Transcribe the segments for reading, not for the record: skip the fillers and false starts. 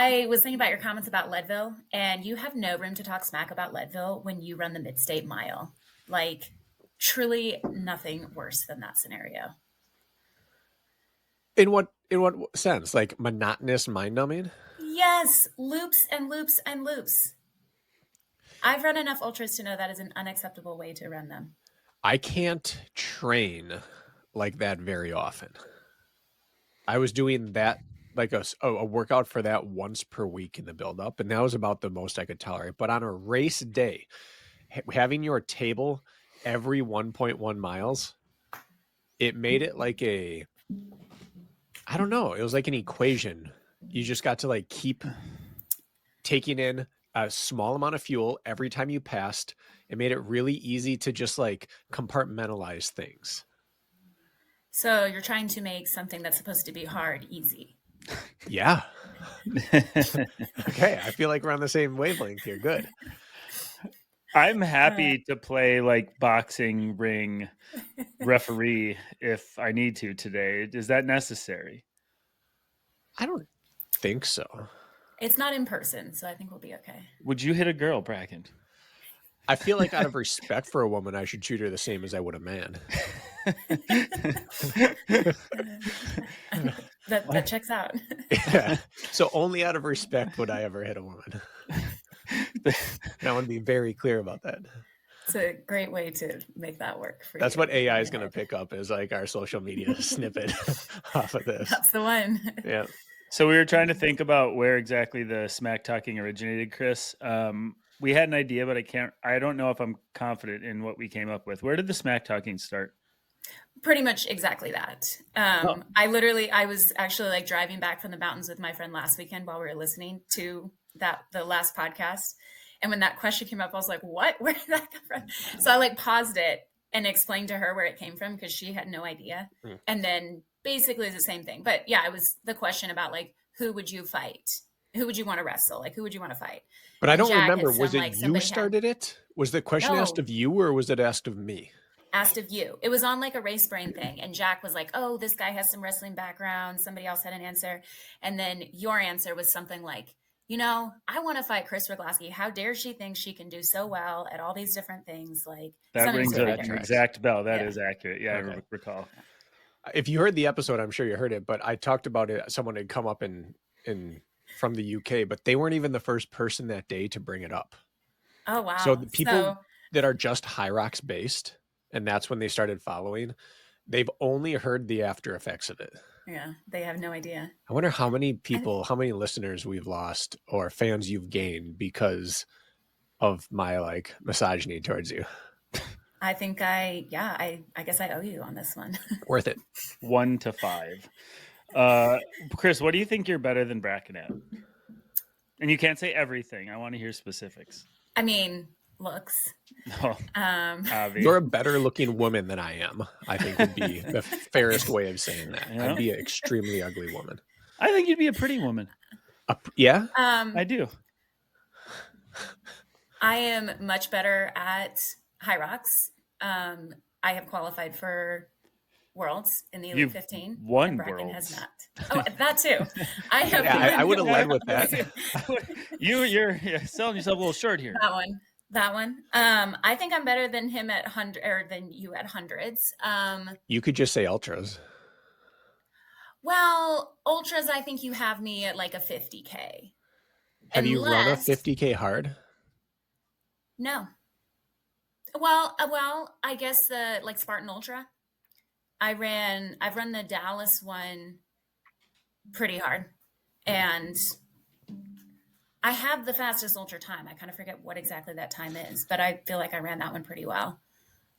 I was thinking about your comments about Leadville, and you have no room to talk smack about Leadville when you run the Mid-State Mile. Like, truly nothing worse than that scenario. In what sense? Like monotonous, mind-numbing? Yes, loops and loops and loops. I've run enough ultras to know that is an unacceptable way to run them. I can't train like that very often. I was doing that like a workout for that once per week in the build-up, and that was about the most I could tolerate. But on a race day, having your table every 1.1 miles, it made it like I don't know. It was like an equation. You just got to like keep taking in a small amount of fuel every time you passed. It made it really easy to just like compartmentalize things. So you're trying to make something that's supposed to be hard easy. Yeah. Okay. I feel like we're on the same wavelength here. Good. I'm happy to play like boxing ring referee if I need to today. Is that necessary? I don't think so. It's not in person, so I think we'll be okay. Would you hit a girl, Brakken? I feel like out of respect for a woman, I should treat her the same as I would a man. That checks out. Yeah. So only out of respect would I ever hit a woman. I want to be very clear about that. It's a great way to make that work for you. That's what AI is going to pick up is like our social media snippet off of this. That's the one. Yeah. So we were trying to think about where exactly the smack talking originated, Kris. We had an idea, but I don't know if I'm confident in what we came up with. Where did the smack talking start? Pretty much exactly that. I was actually like driving back from the mountains with my friend last weekend while we were listening to the last podcast. And when that question came up, I was like, what? Where did that come from? So I like paused it and explained to her where it came from because she had no idea. And then basically it's the same thing. But yeah, it was the question about like, who would you fight? Who would you want to wrestle? Like, who would you want to fight? But I don't Jack remember. had Was some, it like, you somebody started it? Was the question No. asked of you or was it asked of me? Asked of you. It was on like a race brain thing. And Jack was like, oh, this guy has some wrestling background. Somebody else had an answer. And then your answer was something like, I want to fight Kris Rugloski. How dare she think she can do so well at all these different things? Like That rings something an to that exact bell. That Yeah. is accurate. Yeah, Okay. I recall. If you heard the episode, I'm sure you heard it, but I talked about it. Someone had come up in from the UK, but they weren't even the first person that day to bring it up. Oh, wow. So the people that are just High Rocks based, and that's when they started following, they've only heard the after effects of it. Yeah, they have no idea. I wonder how many people, how many listeners we've lost or fans you've gained because of my like misogyny towards you. I think I guess I owe you on this one. Worth it. 1 to 5. Kris, what do you think you're better than Brakken at? And you can't say everything. I want to hear specifics. I mean, looks. No. You're a better looking woman than I am, I think would be the fairest way of saying that. Yeah. I'd be an extremely ugly woman. I think you'd be a pretty woman. Yeah? I do. I am much better at High Rocks. I have qualified for Worlds in the Elite You've 15. won and Brakken Worlds. has not. Oh, that too. I have. Yeah, I would have led with that. You're selling yourself a little short here. That one. I think I'm better than him at 100 or than you at hundreds. You could just say ultras. Well, ultras, I think you have me at like a 50K. Have you run a 50K hard? No. Well, I guess the like Spartan Ultra. I've run the Dallas one pretty hard, and I have the fastest ultra time. I kind of forget what exactly that time is, but I feel like I ran that one pretty well.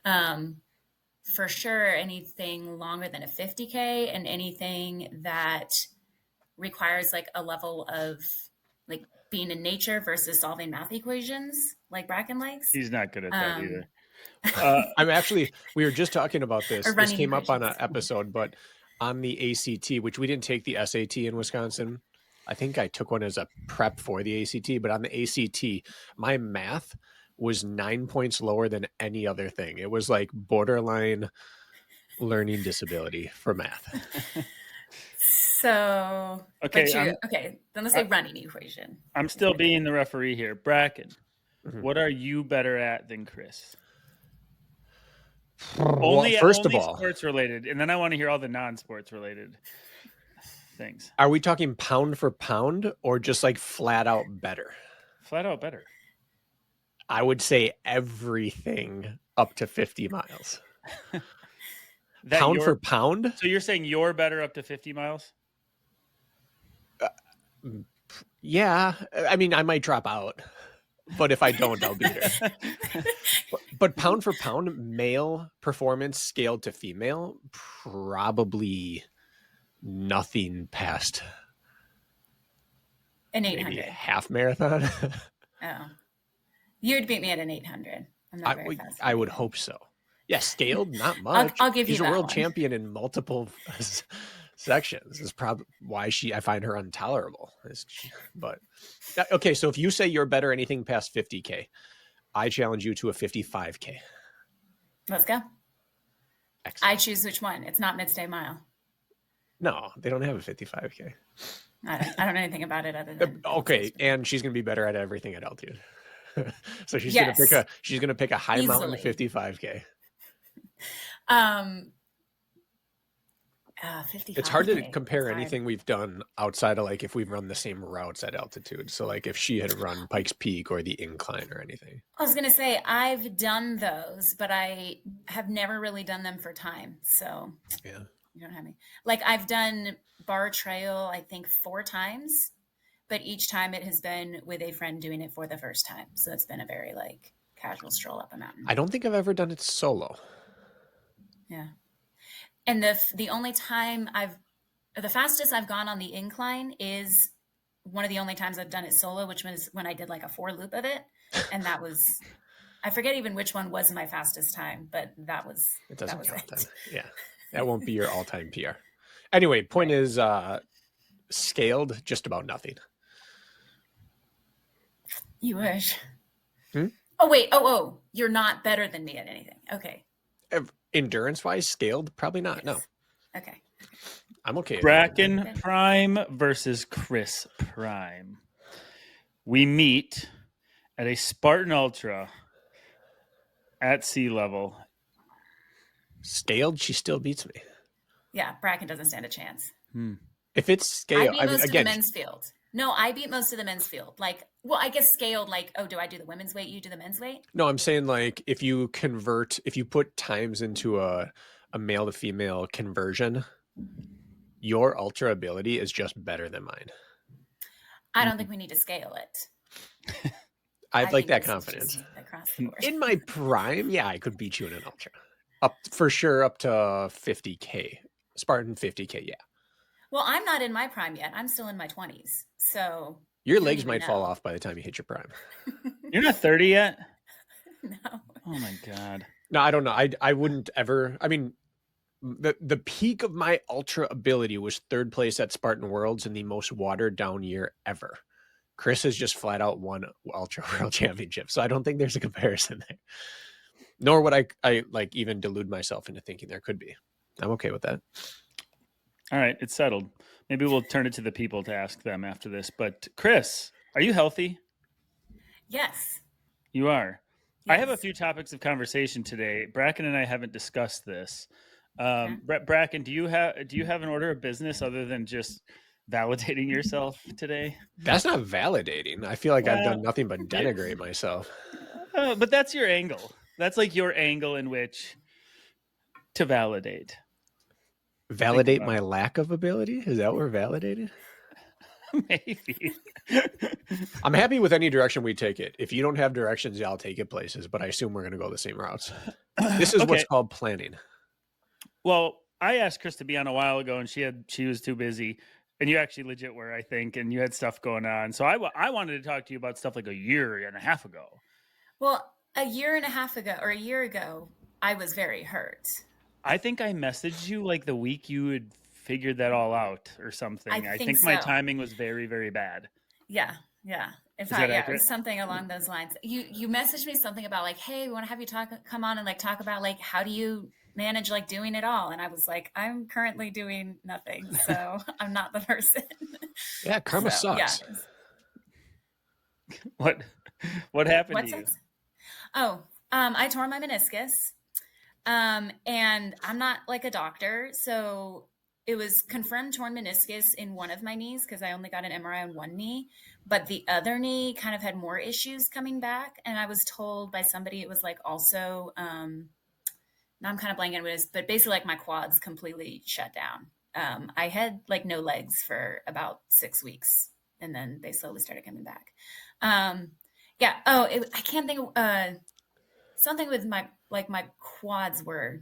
For sure, anything longer than a 50K and anything that requires like a level of like being in nature versus solving math equations like Brakken likes. He's not good at that either. We were just talking about this. Or This running came up on an equations. episode, but on the ACT, which we didn't take the SAT in Wisconsin. I think I took one as a prep for the ACT, but on the ACT, my math was 9 points lower than any other thing. It was like borderline learning disability for math. So, Okay, then let's say running equation. I'm still being the referee here. Brakken, Mhm. what are you better at than Kris? Well, first of all, sports related, and then I want to hear all the non-sports related things. are we talking pound for pound or just like flat out better? Flat out better. I would say everything up to 50 miles. Pound for pound? So you're saying you're better up to 50 miles? Yeah. I mean, I might drop out, but if I don't, I'll beat her. But pound for pound, male performance scaled to female, probably nothing past an maybe 800. a half marathon. Oh, you'd beat me at an 800. I'm not very fast. I would hope so. Yeah, scaled, not much. I'll give you She's a that world one. champion in multiple sections. This is probably why I find her intolerable. But okay, so if you say you're better anything past 50K, I challenge you to a 55K. Let's go. Excellent. I choose which one. It's not mid-stay mile. No, they don't have a 55K. I don't know anything about it other than okay, and she's gonna be better at everything at altitude. So she's gonna pick a high mountain 55K. 55K. It's hard to compare anything we've done outside of like if we've run the same routes at altitude. So like if she had run Pikes Peak or the incline or anything. I was gonna say I've done those, but I have never really done them for time. So yeah, you don't have me. Like I've done Bar Trail, I think 4 times, but each time it has been with a friend doing it for the first time. So it's been a very like casual stroll up a mountain. I don't think I've ever done it solo. Yeah. And the only time the fastest I've gone on the incline is one of the only times I've done it solo, which was when I did like a 4 loop of it. And that was, I forget even which one was my fastest time, but it doesn't count then. Yeah. That won't be your all-time PR. Anyway, point is scaled just about nothing. You wish. Hmm? Oh, wait. Oh, you're not better than me at anything. Okay. Endurance wise, scaled, probably not. Yes. No. Okay. I'm okay. Brakken Prime versus Kris Prime. We meet at a Spartan Ultra at sea level. Scaled, she still beats me. Yeah, Brakken doesn't stand a chance. If it's scaled, I beat most of the men's field. No, I beat most of the men's field. Like, well, I guess scaled, like, oh, do I do the women's weight? You do the men's weight? No, I'm saying like if you put times into a male to female conversion, your ultra ability is just better than mine. I don't think we need to scale it. I'd like that confidence. In my prime, yeah, I could beat you in an ultra. Up to 50K. Spartan 50K, yeah. Well, I'm not in my prime yet. I'm still in my 20s. So your legs might fall off by the time you hit your prime. You're not 30 yet? No. Oh my God. No, I don't know. I wouldn't ever. I mean, the peak of my ultra ability was 3rd place at Spartan Worlds in the most watered down year ever. Kris has just flat out won Ultra World Championship. So I don't think there's a comparison there. Nor would I like even delude myself into thinking there could be. I'm okay with that. All right, it's settled. Maybe we'll turn it to the people to ask them after this. But Kris, are you healthy? Yes. You are. Yes. I have a few topics of conversation today. Brakken and I haven't discussed this. Okay. Brakken, do you have an order of business other than just validating yourself today? That's not validating. I feel like I've done nothing but denigrate myself. But that's your angle. That's like your angle in which to validate. Validate my lack of ability? Is that what we're validating? Maybe. I'm happy with any direction we take it. If you don't have directions, yeah, I'll take it places, but I assume we're going to go the same routes. This is what's called planning. Well, I asked Kris to be on a while ago, and she was too busy. And you actually legit were, I think, and you had stuff going on. So I wanted to talk to you about stuff like a year and a half ago. Well, a year and a half ago, or a year ago, I was very hurt. I think I messaged you like the week you had figured that all out or something. I think my timing was very, very bad. Yeah. If Is that it accurate? was something along those lines. You messaged me something about like, hey, we want to have you come on and like talk about like how do you manage like doing it all? And I was like, I'm currently doing nothing, so I'm not the person. Yeah, karma So yeah. sucks. What happened to you? Oh, I tore my meniscus. And I'm not like a doctor, so it was confirmed torn meniscus in one of my knees because I only got an MRI on one knee, but the other knee kind of had more issues coming back. And I was told by somebody it was like also, now I'm kind of blanking on what it is, but basically like my quads completely shut down. I had like no legs for about 6 weeks, and then they slowly started coming back. Yeah. Oh, I can't think of something with my quads were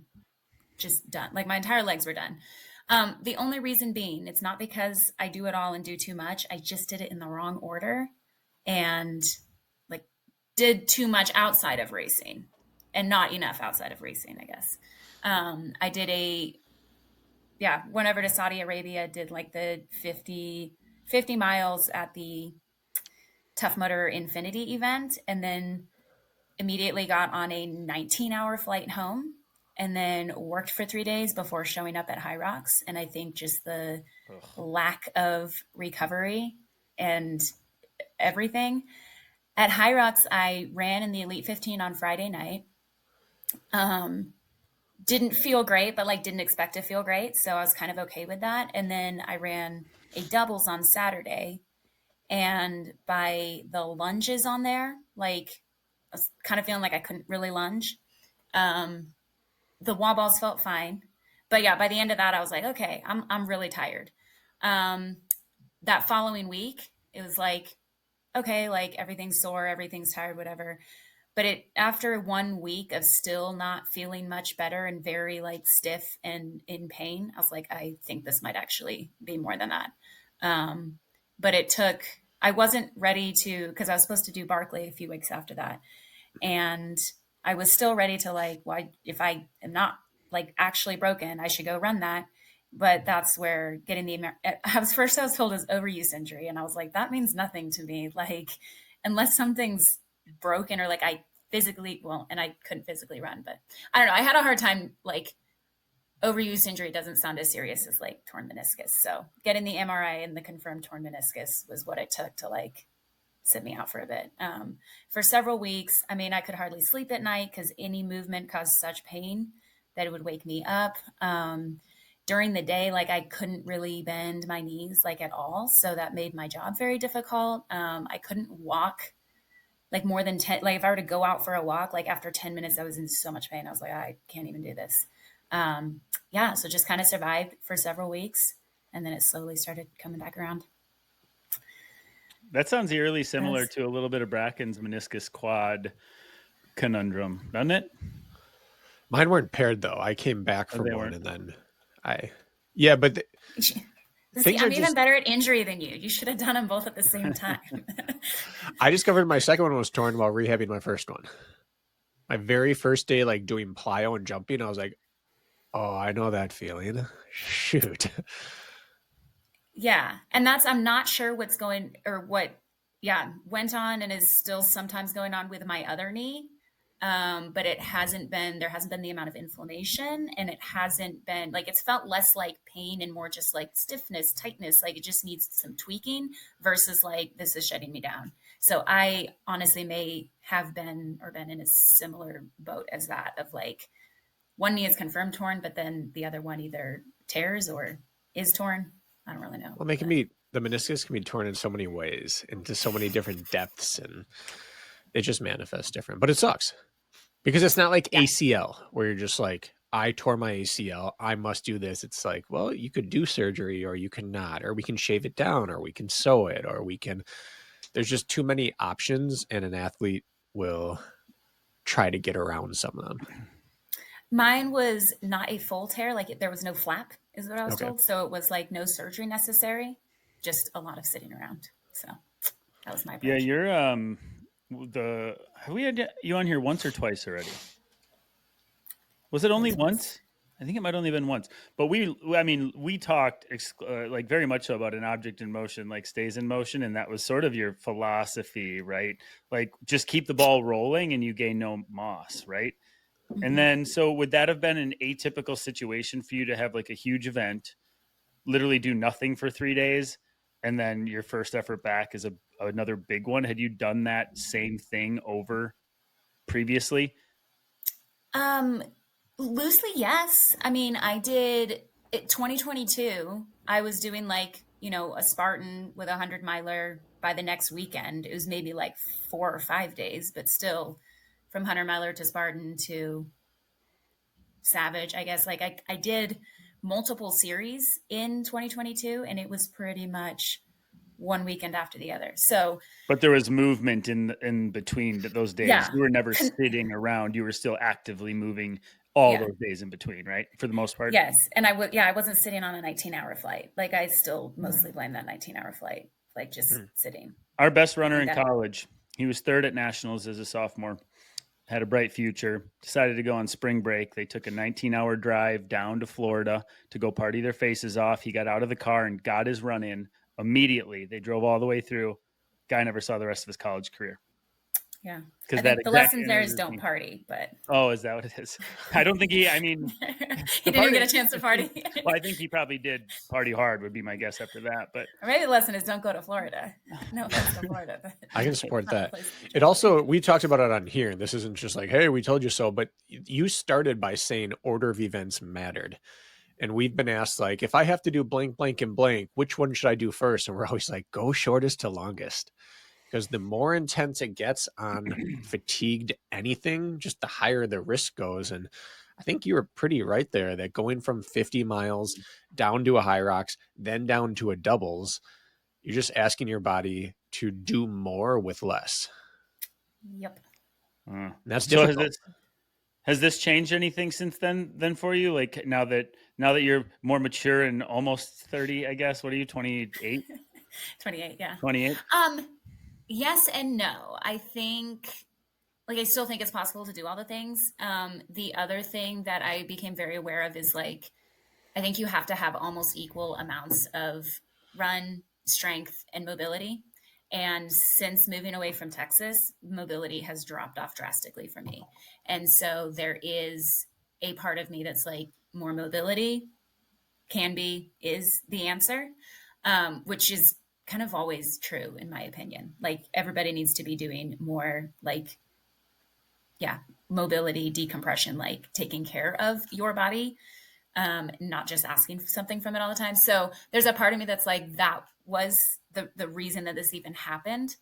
just done. Like my entire legs were done. The only reason being, it's not because I do it all and do too much. I just did it in the wrong order and like did too much outside of racing and not enough outside of racing, I guess. I did went over to Saudi Arabia, did like the 50 miles at the Tough Mudder Infinity event, and then immediately got on a 19-hour flight home and then worked for 3 days before showing up at High Rocks. And I think just the lack of recovery and everything. At High Rocks, I ran in the Elite 15 on Friday night. Didn't feel great, but like didn't expect to feel great. So I was kind of okay with that. And then I ran a doubles on Saturday. And by the lunges on there, like I was kind of feeling like I couldn't really lunge. The wall balls felt fine, but yeah, by the end of that, I was like, okay, I'm really tired. That following week, it was like, okay, like everything's sore, everything's tired, whatever. But after 1 week of still not feeling much better and very like stiff and in pain, I was like, I think this might actually be more than that. But I wasn't ready to, because I was supposed to do Barkley a few weeks after that. And I was still ready to like, well, if I am not like actually broken, I should go run that. But that's where getting I was told it was overuse injury. And I was like, that means nothing to me. Like, unless something's broken or like I physically, and I couldn't physically run, but I don't know. I had a hard time, like overuse injury doesn't sound as serious as like torn meniscus. So getting the MRI and the confirmed torn meniscus was what it took to like sit me out for a bit. For several weeks, I mean, I could hardly sleep at night because any movement caused such pain that it would wake me up. During the day, like I couldn't really bend my knees like at all. So that made my job very difficult. I couldn't walk like more than 10, like if I were to go out for a walk, like after 10 minutes, I was in so much pain. I was like, I can't even do this. So just kind of survived for several weeks and then it slowly started coming back around. That sounds eerily similar to a little bit of Brakken's meniscus quad conundrum, doesn't it? Mine weren't paired though. I came back from one and then but I'm even better at injury than you. You should have done them both at the same time. I discovered my second one was torn while rehabbing my first one. My very first day, like doing plyo and jumping, I was like, oh, I know that feeling. Shoot. Yeah. And I'm not sure what's going or what, went on and is still sometimes going on with my other knee. But there hasn't been the amount of inflammation and it hasn't been like, it's felt less like pain and more just like stiffness, tightness. Like it just needs some tweaking versus like, this is shutting me down. So I honestly may have been in a similar boat as that of like one knee is confirmed torn, but then the other one either tears or is torn. I don't really know. Well, the meniscus can be torn in so many ways into so many different depths and it just manifests different, but it sucks because it's not like ACL where you're just like, I tore my ACL. I must do this. It's like, well, you could do surgery or you cannot, or we can shave it down or we can sew it or there's just too many options and an athlete will try to get around some of them. Mine was not a full tear. Like there was no flap is what I was told. So it was like no surgery necessary, just a lot of sitting around. So that was my approach. Yeah. You're, have we had you on here once or twice already? Was it only once? I think it might only been once, but we talked like very much so about an object in motion, like stays in motion. And that was sort of your philosophy, right? Like just keep the ball rolling and you gain no moss, right? Mm-hmm. And then, so would that have been an atypical situation for you to have like a huge event, literally do nothing for 3 days, and then your first effort back is another big one? Had you done that same thing over previously? Loosely, yes. I mean, I did 2022. I was doing like, a Spartan with 100 miler by the next weekend. It was maybe like 4 or 5 days, but still from 100 miler to Spartan to Savage, I guess. Like I did multiple series in 2022 and it was pretty much one weekend after the other. So, but there was movement in between those days. Yeah. You were never sitting around. You were still actively moving all those days in between, right? For the most part. Yes. And I wasn't sitting on a 19-hour flight. Like I still mostly blame that 19-hour flight, like just sitting. Our best runner in college, he was third at nationals as a sophomore, had a bright future, decided to go on spring break. They took a 19-hour drive down to Florida to go party their faces off. He got out of the car and got his run in immediately. They drove all the way through. Guy never saw the rest of his college career. Yeah. Because the lesson there is don't party, but. Oh, is that what it is? I don't think he didn't even get a chance to party. Well, I think he probably did party hard would be my guess after that. But or maybe the lesson is don't go to Florida. No offense to Florida. But I can support that. It also, we talked about it on here, and this isn't just like, hey, we told you so, but you started by saying order of events mattered. And we've been asked, like, if I have to do blank, blank, and blank, which one should I do first? And we're always like, go shortest to longest. Because the more intense it gets on fatigued anything, just the higher the risk goes. And I think you were pretty right there that going from 50 miles down to a high rocks, then down to a doubles, you're just asking your body to do more with less. Yep. And that's difficult. So has this changed anything since then for you? Like now that you're more mature and almost 30, I guess. What are you, 28? 28, yeah. 28? Yes and no. I think, like, I still think it's possible to do all the things. The other thing that I became very aware of is, like, I think you have to have almost equal amounts of run, strength, and mobility. And since moving away from Texas, mobility has dropped off drastically for me. And so there is a part of me that's like, more mobility is the answer, which is kind of always true in my opinion. Like everybody needs to be doing more like, mobility, decompression, like taking care of your body, not just asking for something from it all the time. So there's a part of me that's like, that was the reason that this even happened.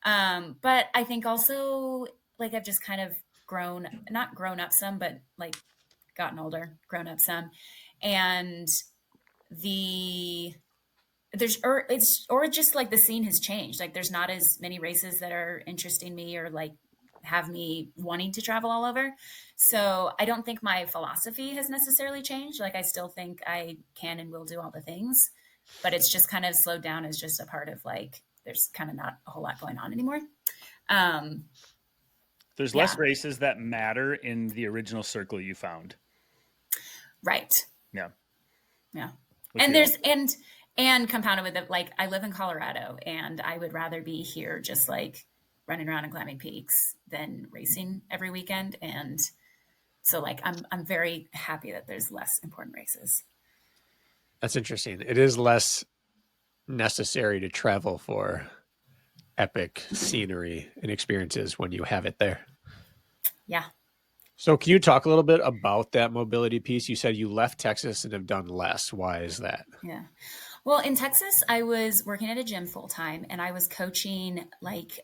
But I think also like I've just kind of not grown up some, but like gotten older, grown up some. And or just like the scene has changed. Like there's not as many races that are interesting me or like have me wanting to travel all over. So I don't think my philosophy has necessarily changed. Like I still think I can and will do all the things, but it's just kind of slowed down as just a part of like, there's kind of not a whole lot going on anymore. There's less races that matter in the original circle you found. Right. Yeah. Yeah. And compounded with it, like I live in Colorado and I would rather be here just like running around and climbing peaks than racing every weekend. And so like, I'm very happy that there's less important races. That's interesting. It is less necessary to travel for epic scenery and experiences when you have it there. Yeah. So can you talk a little bit about that mobility piece? You said you left Texas and have done less. Why is that? Yeah. Well, in Texas, I was working at a gym full time and I was coaching like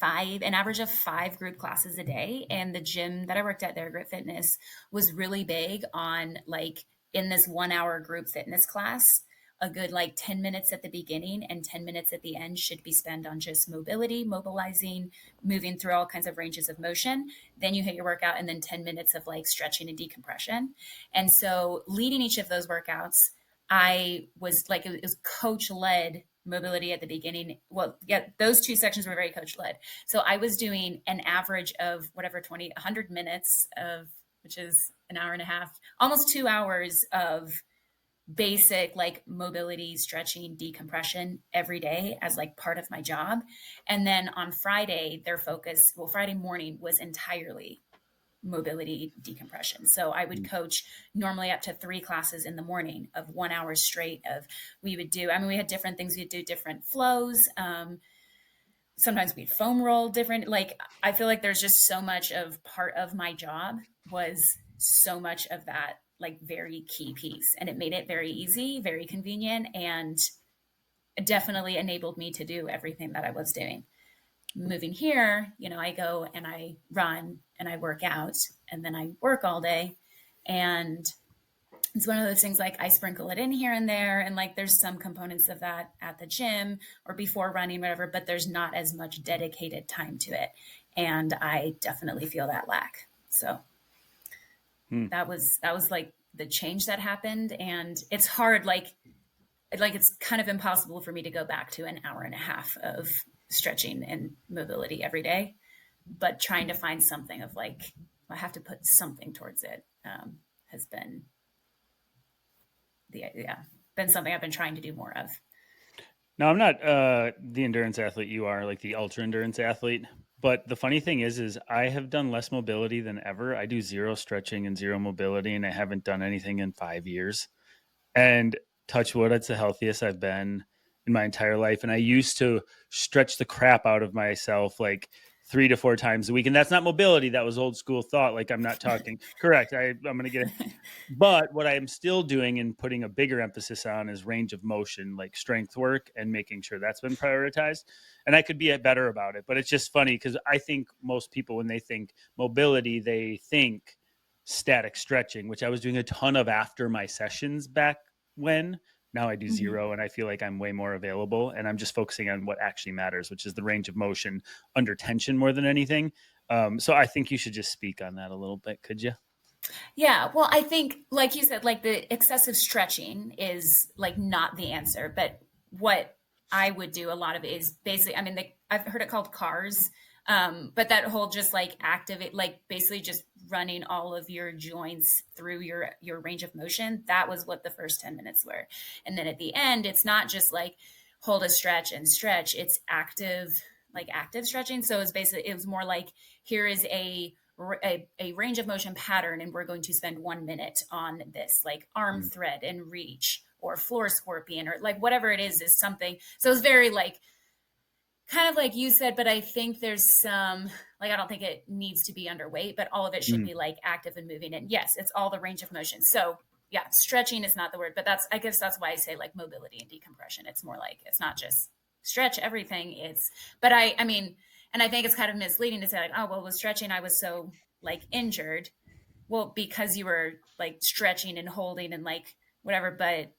an average of 5 group classes a day. And the gym that I worked at there, Grit Fitness, was really big on like in this 1 hour group fitness class, a good like 10 minutes at the beginning and 10 minutes at the end should be spent on just mobility, mobilizing, moving through all kinds of ranges of motion. Then you hit your workout and then 10 minutes of like stretching and decompression. And so leading each of those workouts, I was like, it was coach led mobility at the beginning. Well, yeah, those 2 sections were very coach led. So I was doing an average of 100 minutes of which is an hour and a half, almost 2 hours of basic like mobility, stretching, decompression every day as like part of my job. And then on Friday, their focus, well, Friday morning was entirely mobility decompression. So I would coach normally up to 3 classes in the morning of 1 hour straight of, we would do, I mean, we had different things. We'd do different flows. Sometimes we'd foam roll different, like, I feel like there's just so much of part of my job was so much of that, like very key piece. And it made it very easy, very convenient, and definitely enabled me to do everything that I was doing. Moving here, you know, I go and I run and I work out and then I work all day. And it's one of those things like I sprinkle it in here and there. And like there's some components of that at the gym or before running, whatever, but there's not as much dedicated time to it. And I definitely feel that lack. So that was like the change that happened. And it's hard, like it's kind of impossible for me to go back to an hour and a half of stretching and mobility every day, but trying to find something of like, I have to put something towards it, has been been something I've been trying to do more of. Now, I'm not the endurance athlete you are, like the ultra endurance athlete. But the funny thing is I have done less mobility than ever. I do 0 stretching and 0 mobility, and I haven't done anything in 5 years. And touch wood, it's the healthiest I've been in my entire life. And I used to stretch the crap out of myself like 3 to 4 times a week. And that's not mobility. That was old school thought. Like, I'm not talking correct. I'm going to get it. But what I am still doing and putting a bigger emphasis on is range of motion, like strength work, and making sure that's been prioritized. And I could be better about it. But it's just funny because I think most people, when they think mobility, they think static stretching, which I was doing a ton of after my sessions back when. Now I do 0, and I feel like I'm way more available, and I'm just focusing on what actually matters, which is the range of motion under tension more than anything. So I think you should just speak on that a little bit. Could you? Yeah. Well, I think, like you said, like the excessive stretching is like not the answer, but what I would do a lot of it is basically, I mean, I've heard it called CARS, but that whole just like activate, like basically just running all of your joints through your range of motion. That was what the first 10 minutes were. And then at the end, it's not just like hold a stretch and stretch. It's active stretching. So it was more like, here is a range of motion pattern, and we're going to spend 1 minute on this, like arm thread and reach or floor scorpion or like whatever it is something. So it's very like, kind of like you said, but I think there's some, like, I don't think it needs to be underweight, but all of it should be like active and moving. And yes, it's all the range of motion. So yeah, stretching is not the word, but I guess that's why I say like mobility and decompression. It's more like, it's not just stretch everything. But I mean, and I think it's kind of misleading to say like, oh, well, with stretching, I was so like injured. Well, because you were like stretching and holding and like whatever, but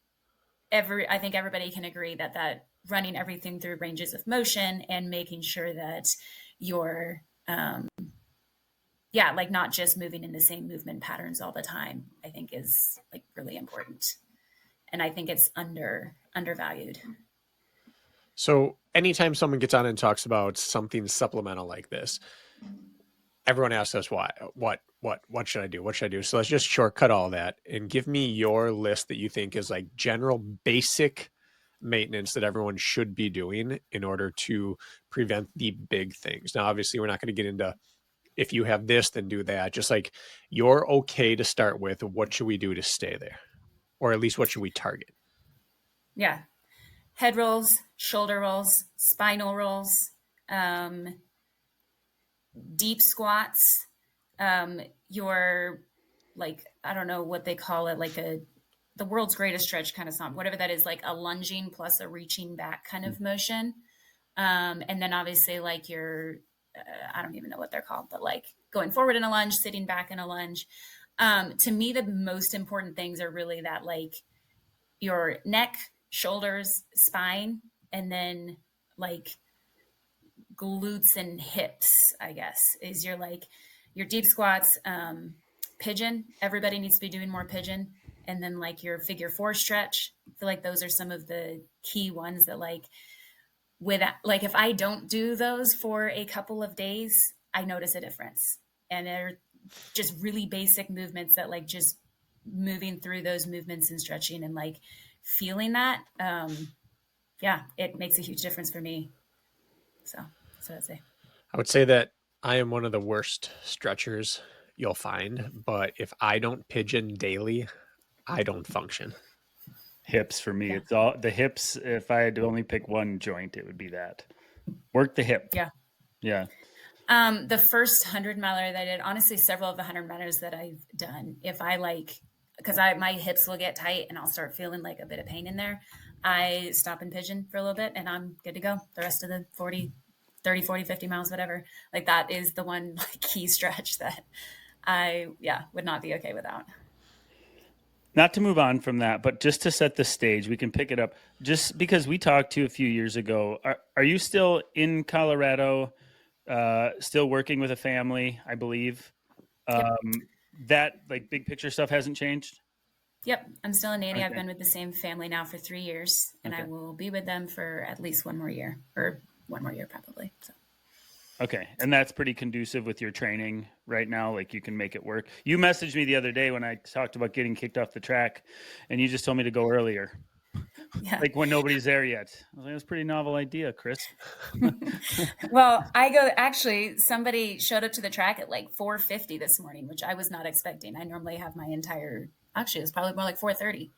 I think everybody can agree that running everything through ranges of motion and making sure that you're, like not just moving in the same movement patterns all the time, I think is like really important. And I think it's undervalued. So anytime someone gets on and talks about something supplemental like this, everyone asks us what should I do? What should I do? So let's just shortcut all that and give me your list that you think is like general basic maintenance that everyone should be doing in order to prevent the big things. Now, obviously, we're not going to get into if you have this, then do that. Just like you're okay to start with, what should we do to stay there? Or at least what should we target? Yeah. Head rolls, shoulder rolls, spinal rolls, deep squats, your, like, I don't know what they call it, like the world's greatest stretch kind of something, whatever that is, like a lunging plus a reaching back kind of motion. And then obviously like your, I don't even know what they're called, but like going forward in a lunge, sitting back in a lunge. To me, the most important things are really that like your neck, shoulders, spine, and then like glutes and hips, I guess, is your deep squats, pigeon. Everybody needs to be doing more pigeon. And then like your figure 4 stretch. I feel like those are some of the key ones that like if I don't do those for a couple of days, I notice a difference. And just really basic movements that like just moving through those movements and stretching and like feeling that, yeah, it makes a huge difference for me. So that's what I'd say. I would say that I am one of the worst stretchers you'll find, but if I don't pigeon daily, I don't function. Hips for me. It's all the hips. If I had to only pick one joint, it would be that. Work the hip. Yeah. Yeah. The first 100-miler that I did, honestly, several of the 100-milers that I've done, if I like, because my hips will get tight and I'll start feeling like a bit of pain in there, I stop and pigeon for a little bit and I'm good to go. The rest of the 30, 40, 50 miles, whatever, like that is the one like key stretch that I would not be okay without. Not to move on from that, but just to set the stage, we can pick it up. Just because we talked to a few years ago, are you still in Colorado, still working with a family, I believe? Yep. That like big picture stuff hasn't changed? Yep. I'm still a nanny. Okay. I've been with the same family now for 3 years and Okay. I will be with them for at least one more year probably. So. Okay. And that's pretty conducive with your training right now. Like you can make it work. You messaged me the other day when I talked about getting kicked off the track and you just told me to go earlier. Yeah. Like when nobody's there yet. I was like, that's a pretty novel idea, Kris. Well, somebody showed up to the track at like 4:50 this morning, which I was not expecting. I normally have it was probably more like 4:30.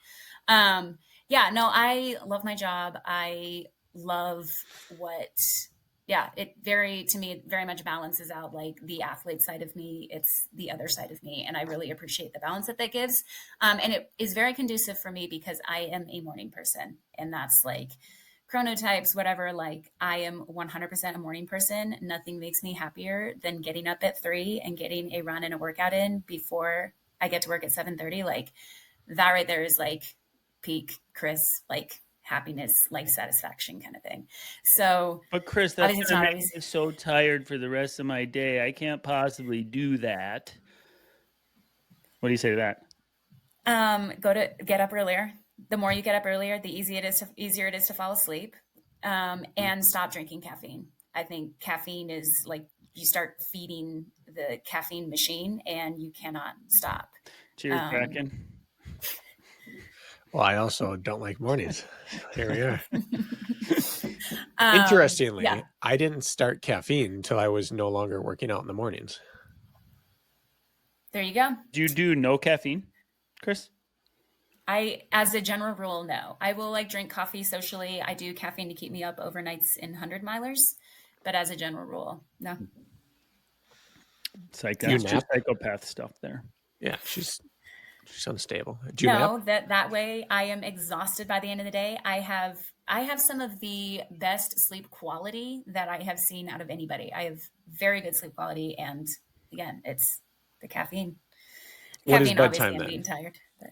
I love my job. I love it very much balances out like the athlete side of me. It's the other side of me. And I really appreciate the balance that gives. And it is very conducive for me because I am a morning person and that's like chronotypes, whatever. Like I am 100% a morning person. Nothing makes me happier than getting up at 3 and getting a run and a workout in before I get to work at 7:30. Like that right there is like peak Kris, like happiness, life satisfaction kind of thing. So, but Kris, that's going to make me so tired for the rest of my day. I can't possibly do that. What do you say to that? Get up earlier. The more you get up earlier, the easier it is to fall asleep, and stop drinking caffeine. I think caffeine is like you start feeding the caffeine machine and you cannot stop. Cheers, Brakken. Well, I also don't like mornings. Here we are. Interestingly, I didn't start caffeine until I was no longer working out in the mornings. There you go. Do you do no caffeine, Kris? As a general rule, no. I will like drink coffee socially. I do caffeine to keep me up overnights in 100-milers, but as a general rule, no. Psychopath stuff there. Yeah, she's unstable. That way I am exhausted by the end of the day. I have some of the best sleep quality that I have seen out of anybody. I have very good sleep quality, and again, it's the caffeine. What is bedtime then? I'm being tired. But,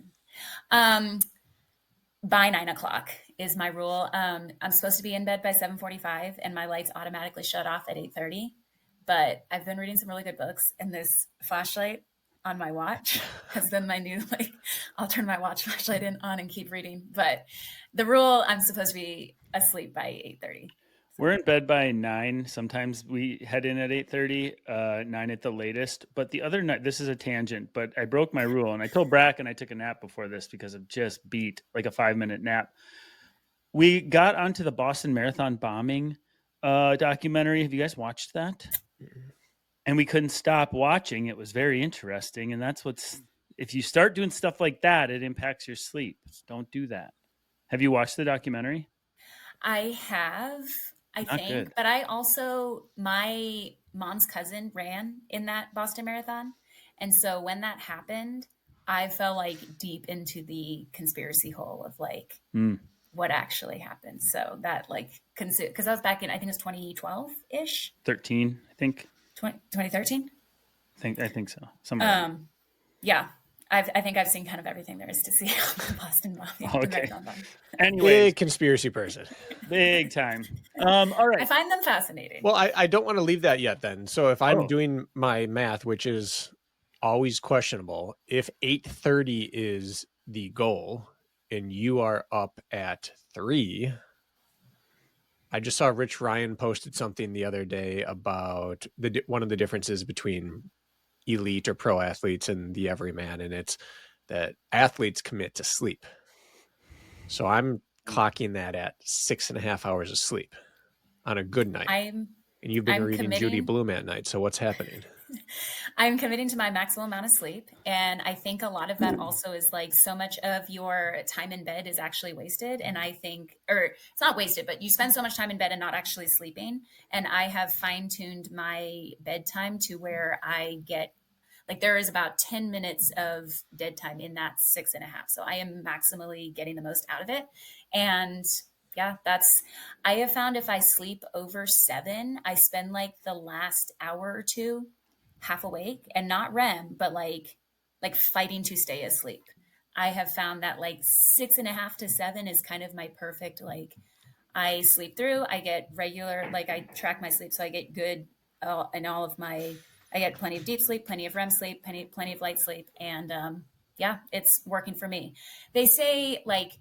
by 9:00 is my rule. I'm supposed to be in bed by 7:45, and my lights automatically shut off at 8:30. But I've been reading some really good books, and this flashlight on my watch has been my new, like, I'll turn my watch flashlight on and keep reading. But the rule, I'm supposed to be asleep by 8:30. We're in bed by 9. Sometimes we head in at 8:30, 9 at the latest. But the other night, this is a tangent, but I broke my rule. And I told Brakken I took a nap before this because of just beat, like a 5-minute nap. We got onto the Boston Marathon bombing documentary. Have you guys watched that? And we couldn't stop watching. It was very interesting. And that's if you start doing stuff like that, it impacts your sleep. Don't do that. Have you watched the documentary? I have, I think. Good. But I also, my mom's cousin ran in that Boston Marathon. And so when that happened, I fell like deep into the conspiracy hole of like what actually happened. So that like, because I was back in, I think it was 2012-ish. 13, I think. 2013? I think so. Somewhere. Yeah. I think I've seen kind of everything there is to see on the Boston Marathon. Okay. Anyway, big conspiracy person. Big time. All right. I find them fascinating. Well, I don't want to leave that yet then. So if I'm doing my math, which is always questionable, if 8:30 is the goal and you are up at 3, I just saw Rich Ryan posted something the other day about one of the differences between elite or pro athletes and the everyman, and it's that athletes commit to sleep. So I'm clocking that at 6.5 hours of sleep on a good night. And you've been reading Judy Blume at night. So what's happening? I'm committing to my maximum amount of sleep. And I think a lot of that also is like so much of your time in bed is actually wasted. And I think, or it's not wasted, but you spend so much time in bed and not actually sleeping. And I have fine-tuned my bedtime to where I get, like, there is about 10 minutes of dead time in that 6.5. So I am maximally getting the most out of it. And yeah, I have found if I sleep over 7, I spend like the last hour or two half awake, and not REM, but like fighting to stay asleep. I have found that like 6.5 to 7 is kind of my perfect, like, I sleep through, I get regular, like I track my sleep. So I get good in all of my, I get plenty of deep sleep, plenty of REM sleep, plenty of light sleep. And yeah, it's working for me. They say like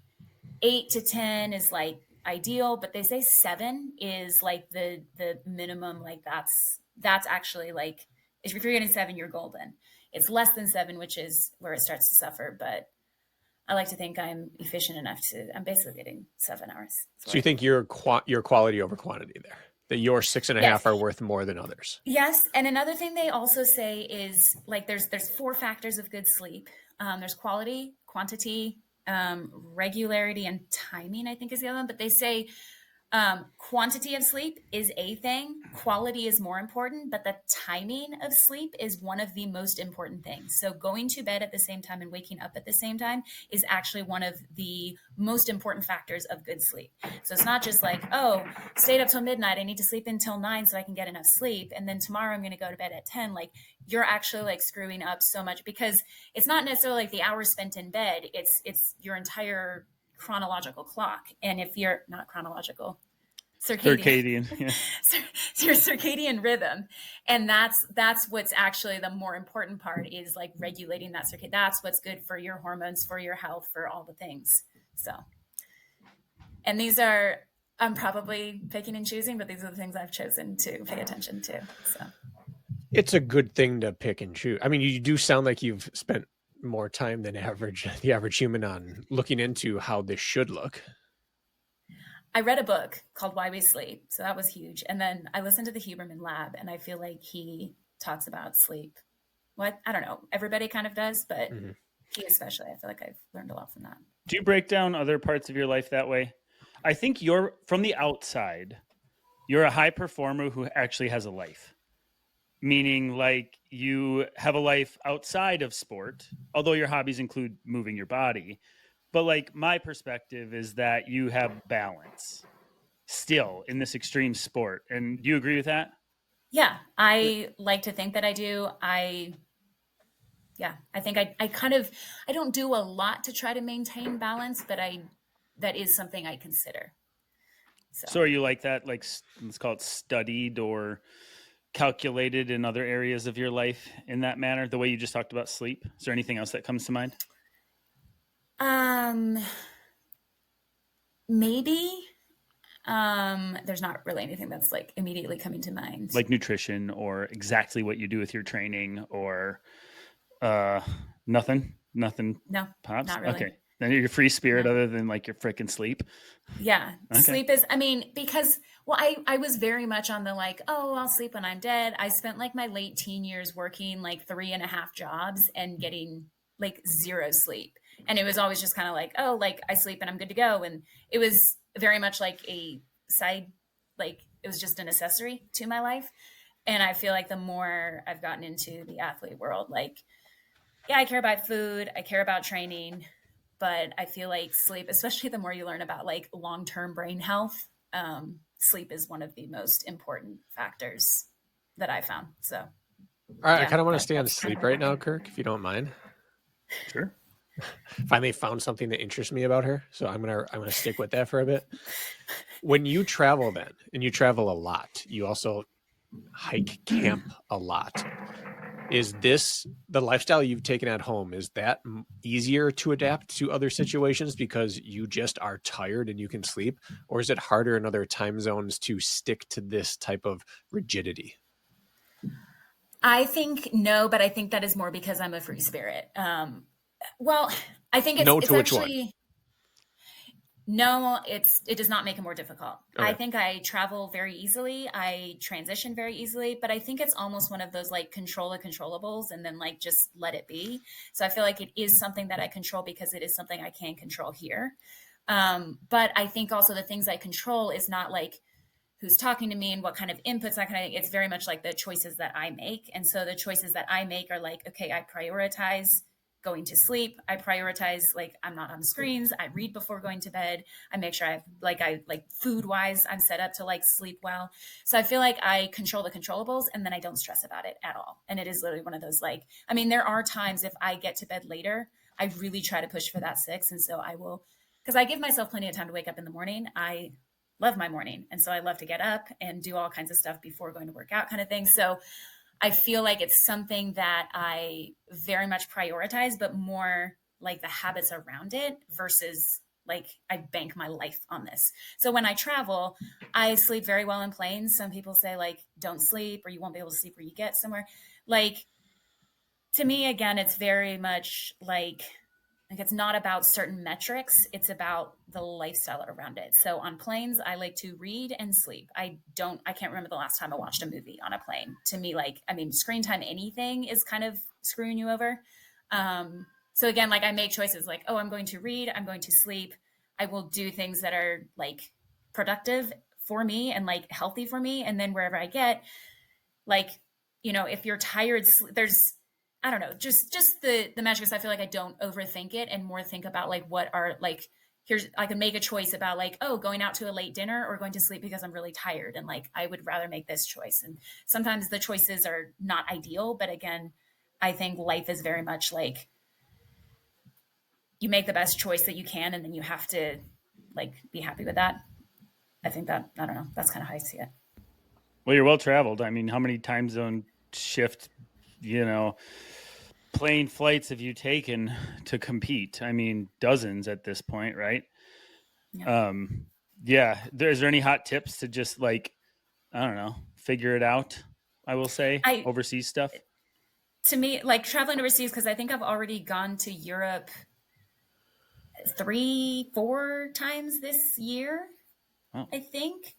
8 to 10 is like ideal, but they say 7 is like the minimum. Like that's actually like, if you're getting 7, you're golden. It's less than 7, which is where it starts to suffer. But I like to think I'm efficient enough I'm basically getting 7 hours. So you think you're quality over quantity there, that your 6.5 are worth more than others? Yes. And another thing they also say is like, there's 4 factors of good sleep. There's quality, quantity, regularity, and timing, I think is the other one. But they say quantity of sleep is a thing. Quality is more important, but the timing of sleep is one of the most important things. So going to bed at the same time and waking up at the same time is actually one of the most important factors of good sleep. So it's not just like, oh, stayed up till midnight, I need to sleep until 9 so I can get enough sleep, and then tomorrow I'm going to go to bed at 10. Like, you're actually like screwing up so much, because it's not necessarily like the hours spent in bed. It's your entire chronological clock. And if you're not chronological, circadian yeah. Your circadian rhythm. And that's what's actually the more important part, is like regulating that circuit. That's what's good for your hormones, for your health, for all the things. So, and these are, I'm probably picking and choosing, but these are the things I've chosen to pay attention to. So it's a good thing to pick and choose. I mean, you do sound like you've spent more time than the average human on looking into how this should look. I read a book called Why We Sleep. So that was huge. And then I listened to the Huberman Lab, and I feel like he talks about sleep. What? I don't know. Everybody kind of does, but he especially, I feel like I've learned a lot from that. Do you break down other parts of your life that way? I think you're, from the outside, you're a high performer who actually has a life. Meaning, like, you have a life outside of sport, although your hobbies include moving your body. But like, my perspective is that you have balance still in this extreme sport. And do you agree with that? Yeah, I like to think that I do. I think I don't do a lot to try to maintain balance, but that is something I consider. So are you like that, like, let's call it studied or calculated in other areas of your life in that manner, the way you just talked about sleep? Is there anything else that comes to mind? Maybe. There's not really anything that's like immediately coming to mind. Like nutrition, or exactly what you do with your training, or nothing? No, pops? Not really. Okay. Then you're free spirit, other than like your freaking sleep. Yeah. Okay. Sleep is, I mean, because, well, I was very much on the like, oh, I'll sleep when I'm dead. I spent like my late teen years working like 3.5 jobs and getting like 0 sleep. And it was always just kind of like, oh, like I sleep and I'm good to go. And it was very much like a side, like it was just an accessory to my life. And I feel like the more I've gotten into the athlete world, like, yeah, I care about food, I care about training, but I feel like sleep, especially the more you learn about like long-term brain health, sleep is one of the most important factors that I found. So, all right, I kind of want to stay on sleep right now, Kirk, if you don't mind. Sure. Finally found something that interests me about her, so I'm gonna stick with that for a bit. When you travel, then, and you travel a lot, you also hike, camp a lot. Is this the lifestyle you've taken at home? Is that easier to adapt to other situations because you just are tired and you can sleep? Or is it harder in other time zones to stick to this type of rigidity? I think no, but I think that is more because I'm a free spirit. Well, I think No it's to which one? actually no, it does not make it more difficult. I Okay. think I travel very easily. I transition very easily, but I think it's almost one of those like control the controllables and then like just let it be. So I feel like it is something that I control because it is something I can control here. But I think also the things I control is not like who's talking to me and what kind of inputs that kind of, it's very much like the choices that I make. And so the choices that I make are like, okay, I prioritize going to sleep. I prioritize, like, I'm not on screens. I read before going to bed. I make sure I like food wise, I'm set up to like sleep well. So I feel like I control the controllables and then I don't stress about it at all. And it is literally one of those, like, I mean, there are times if I get to bed later, I really try to push for that 6. And so I will, because I give myself plenty of time to wake up in the morning. I love my morning. And so I love to get up and do all kinds of stuff before going to work out kind of thing. So I feel like it's something that I very much prioritize, but more like the habits around it versus like I bank my life on this. So when I travel, I sleep very well in planes. Some people say like, don't sleep or you won't be able to sleep where you get somewhere. Like to me, again, it's very much like it's not about certain metrics. It's about the lifestyle around it. So on planes, I like to read and sleep. I can't remember the last time I watched a movie on a plane. To me, like, I mean, screen time, anything is kind of screwing you over. So again, like I make choices like, oh, I'm going to read, I'm going to sleep. I will do things that are like productive for me and like healthy for me. And then wherever I get, like, if you're tired, there's, I don't know, just the metrics. I feel like I don't overthink it and more think about like what are like, I can make a choice about like, oh, going out to a late dinner or going to sleep because I'm really tired. And like, I would rather make this choice. And sometimes the choices are not ideal, but again, I think life is very much like you make the best choice that you can, and then you have to like be happy with that. I think that, I don't know, that's kind of how I see it. Well, you're well traveled. I mean, how many time zone shift, plane flights have you taken to compete? I mean, dozens at this point, right? Yeah. Is there any hot tips to just like, I don't know, figure it out? I will say overseas stuff. To me, like traveling overseas, because I think I've already gone to Europe 3-4 times this year. Oh. I think.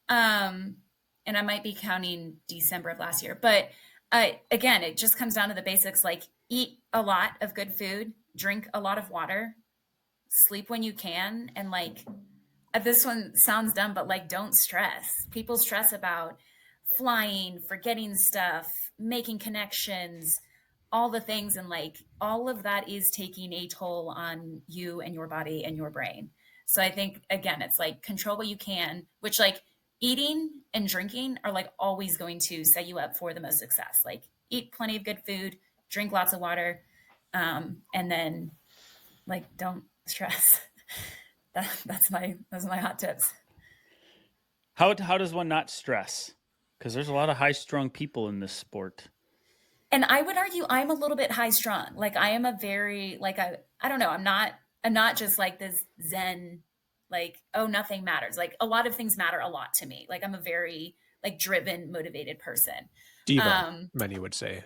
And I might be counting December of last year, but again, it just comes down to the basics, like eat a lot of good food, drink a lot of water, sleep when you can. And like, this one sounds dumb, but like, don't stress. People stress about flying, forgetting stuff, making connections, all the things. And like, all of that is taking a toll on you and your body and your brain. So I think, again, it's like control what you can, which like eating and drinking are like always going to set you up for the most success. Like eat plenty of good food, drink lots of water, and then like don't stress. That's my hot tips. How does one not stress? Because there's a lot of high strung people in this sport. And I would argue I'm a little bit high strung. Like I am a very like I don't know. I'm not just like this Zen, like, oh, nothing matters. Like a lot of things matter a lot to me. Like I'm a very like driven, motivated person. Diva, many would say.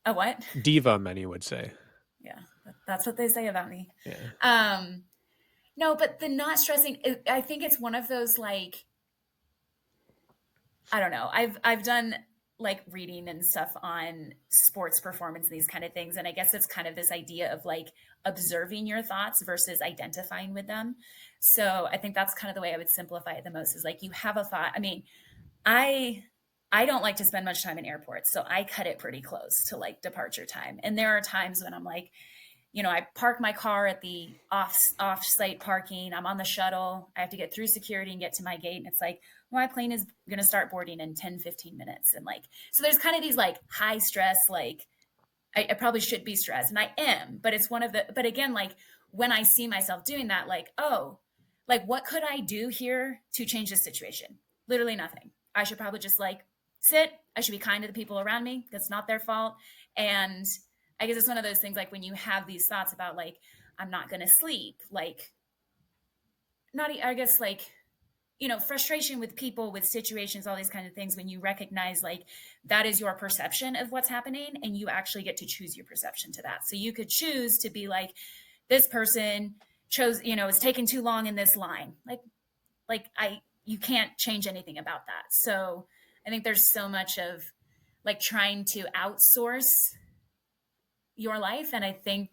A what? Diva, many would say. Yeah, that's what they say about me. Yeah. No, but the not stressing, I think it's one of those like, I don't know. I've done like reading and stuff on sports performance, these kind of things. And I guess it's kind of this idea of like observing your thoughts versus identifying with them. So I think that's kind of the way I would simplify it the most is like, you have a thought. I mean, I don't like to spend much time in airports, so I cut it pretty close to like departure time. And there are times when I'm like, I park my car at the off-site parking. I'm on the shuttle. I have to get through security and get to my gate. And it's like, well, my plane is going to start boarding in 10, 15 minutes. And like, so there's kind of these like high stress, like I probably should be stressed and I am, but it's but again, like when I see myself doing that, like, oh, like what could I do here to change this situation? Literally nothing. I should probably just like sit. I should be kind to the people around me. That's not their fault. And I guess it's one of those things like when you have these thoughts about like, I'm not going to sleep, like I guess like frustration with people, with situations, all these kind of things, when you recognize like that is your perception of what's happening, and you actually get to choose your perception to that. So you could choose to be like, this person chose, is taking too long in this line. You can't change anything about that. So I think there's so much of like trying to outsource your life. And I think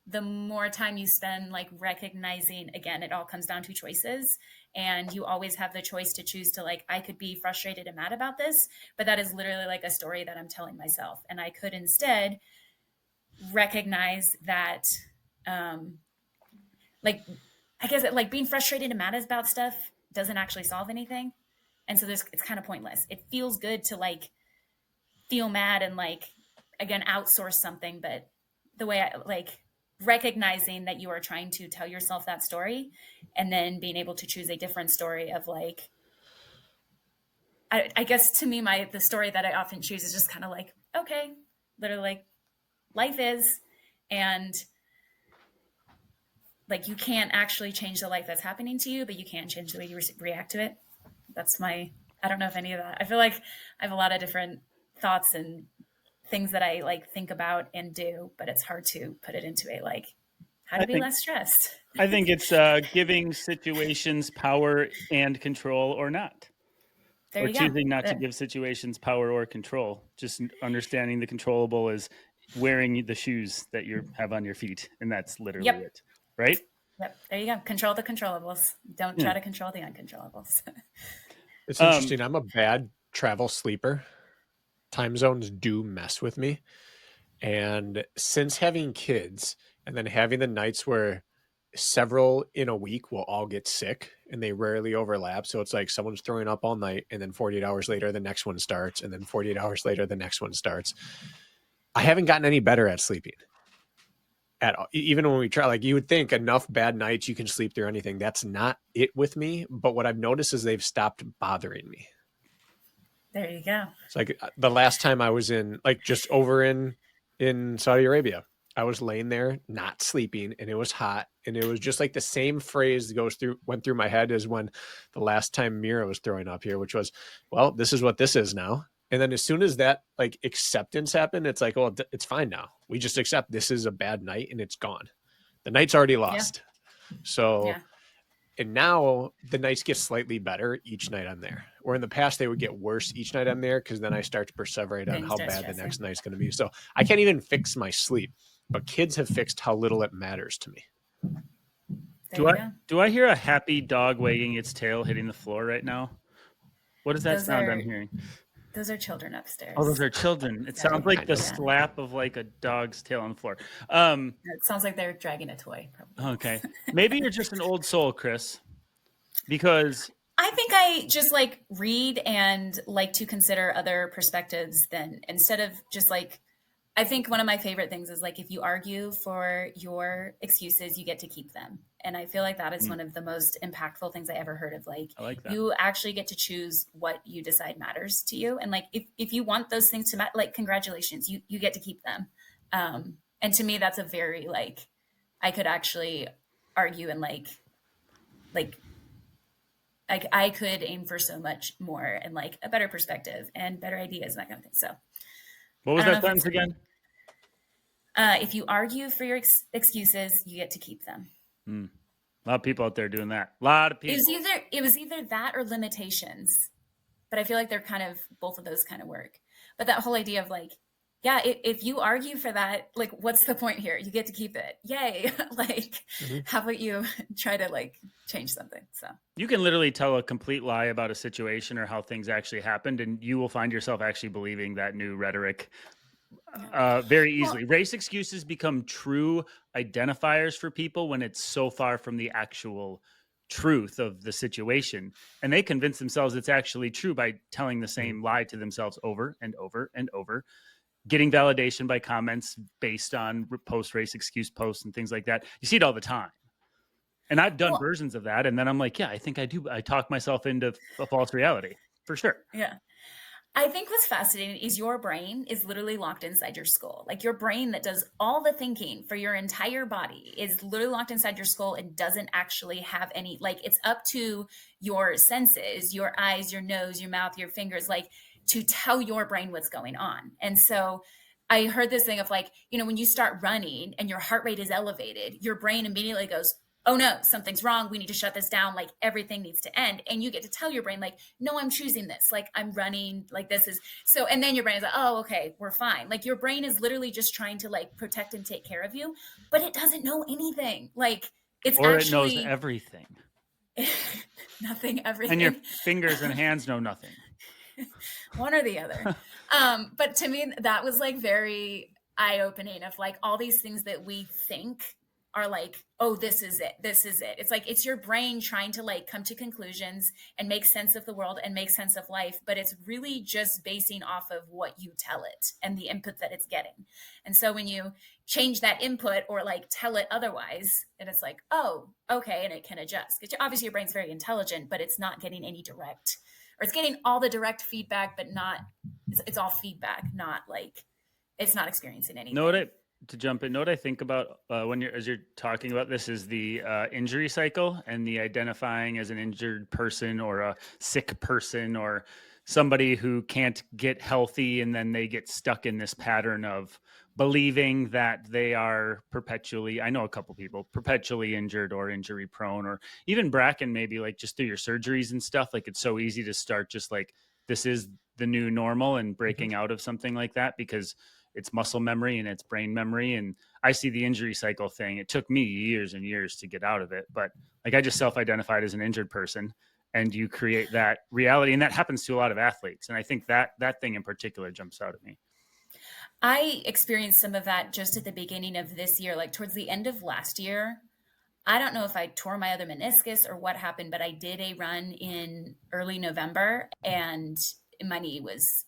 the more time you spend like recognizing, again, it all comes down to choices, and you always have the choice to choose to like, I could be frustrated and mad about this, but that is literally like a story that I'm telling myself. And I could instead recognize that, like, I guess like being frustrated and mad about stuff doesn't actually solve anything. And so it's kind of pointless. It feels good to like feel mad and like, again, outsource something. But the way I like recognizing that you are trying to tell yourself that story, and then being able to choose a different story of like, I guess to me, the story that I often choose is just kind of like, okay, literally like life is, and like, you can't actually change the life that's happening to you, but you can change the way you react to it. I don't know if any of that, I feel like I have a lot of different thoughts and things that I like think about and do, but it's hard to put it into a like, how to be less stressed. I think it's giving situations power and control, or not. There or you choosing go. not to give situations power or control. Just understanding the controllable is wearing the shoes that you have on your feet. And that's literally it. Right? Yep. There you go. Control the controllables. Don't try to control the uncontrollables. It's interesting. I'm a bad travel sleeper. Time zones do mess with me. And since having kids and then having the nights where several in a week will all get sick and they rarely overlap. So it's like someone's throwing up all night, and then 48 hours later, the next one starts. And then 48 hours later, the next one starts. I haven't gotten any better at sleeping at all. Even when we try, like, you would think enough bad nights you can sleep through anything. That's not it with me. But what I've noticed is they've stopped bothering me. There you go. It's like the last time I was in, like, just over in Saudi Arabia, I was laying there not sleeping, and it was hot, and it was just like the same phrase went through my head as when the last time Mira was throwing up here, which was, well, this is what this is now. And then as soon as that like acceptance happened, it's like, oh, it's fine now. We just accept this is a bad night and it's gone. The night's already lost. Yeah. So, and now the nights get slightly better each night I'm there. Or in the past, they would get worse each night I'm there, because then I start to perseverate on how bad the next night's going to be. So I can't even fix my sleep, but kids have fixed how little it matters to me. Do I hear a happy dog wagging its tail hitting the floor right now? What is that sound I'm hearing? Those are children upstairs. Oh, those are children. It sounds like the slap of like a dog's tail on the floor. It sounds like they're dragging a toy. Probably. Okay. Maybe you're just an old soul, Kris, because I think I just like read and like to consider other perspectives instead of just like, I think one of my favorite things is like, if you argue for your excuses, you get to keep them. And I feel like that is one of the most impactful things I ever heard of. Like, you actually get to choose what you decide matters to you. And like, if you want those things to matter, like, congratulations, you get to keep them. And to me, that's a very, like, I could actually argue and like I could aim for so much more and like a better perspective and better ideas and that kind of thing. So what was that sentence again? If you argue for your excuses, you get to keep them. A lot of people out there doing that. A lot of people. It was either that or limitations, but I feel like they're kind of, both of those kind of work. But that whole idea of like, yeah, if you argue for that, like, what's the point here? You get to keep it. Yay. Like, how about you try to like change something? So you can literally tell a complete lie about a situation or how things actually happened, and you will find yourself actually believing that new rhetoric very easily. Race excuses become true identifiers for people when it's so far from the actual truth of the situation, and they convince themselves it's actually true by telling the same lie to themselves over and over and over, getting validation by comments based on post-race excuse posts and things like that. You see it all the time. And I've done versions of that, and then I'm like, yeah, I think I do. I talk myself into a false reality for sure. Yeah. I think what's fascinating is your brain is literally locked inside your skull. Like your brain that does all the thinking for your entire body is literally locked inside your skull and doesn't actually have any, like it's up to your senses, your eyes, your nose, your mouth, your fingers, like to tell your brain what's going on. And so I heard this thing of like, when you start running and your heart rate is elevated, your brain immediately goes, oh no, something's wrong. We need to shut this down. Like everything needs to end. And you get to tell your brain, like, no, I'm choosing this. Like I'm running, like this is so, and then your brain is like, oh, okay, we're fine. Like your brain is literally just trying to like protect and take care of you, but it doesn't know anything. Like it's Or actually it knows everything. nothing, everything. And your fingers and hands know nothing. One or the other. But to me, that was like very eye-opening of like all these things that we think are like, oh, this is it. This is it. It's like, it's your brain trying to like come to conclusions and make sense of the world and make sense of life. But it's really just basing off of what you tell it and the input that it's getting. And so when you change that input or like tell it otherwise, and it's like, oh, okay. And it can adjust. Obviously your brain's very intelligent, but it's not getting any direct, or it's getting all the direct feedback, but not, it's all feedback, not like, it's not experiencing anything. To jump in, know what I think about as you're talking about this is the injury cycle and the identifying as an injured person or a sick person or somebody who can't get healthy, and then they get stuck in this pattern of believing that they are perpetually, I know a couple people, perpetually injured or injury prone, or even Brakken, maybe like just through your surgeries and stuff. Like it's so easy to start just like, this is the new normal, and breaking out of something like that because it's muscle memory and it's brain memory. And I see the injury cycle thing. It took me years and years to get out of it, but like I just self-identified as an injured person, and you create that reality. And that happens to a lot of athletes. And I think that thing in particular jumps out at me. I experienced some of that just at the beginning of this year, like towards the end of last year. I don't know if I tore my other meniscus or what happened, but I did a run in early November and my knee was,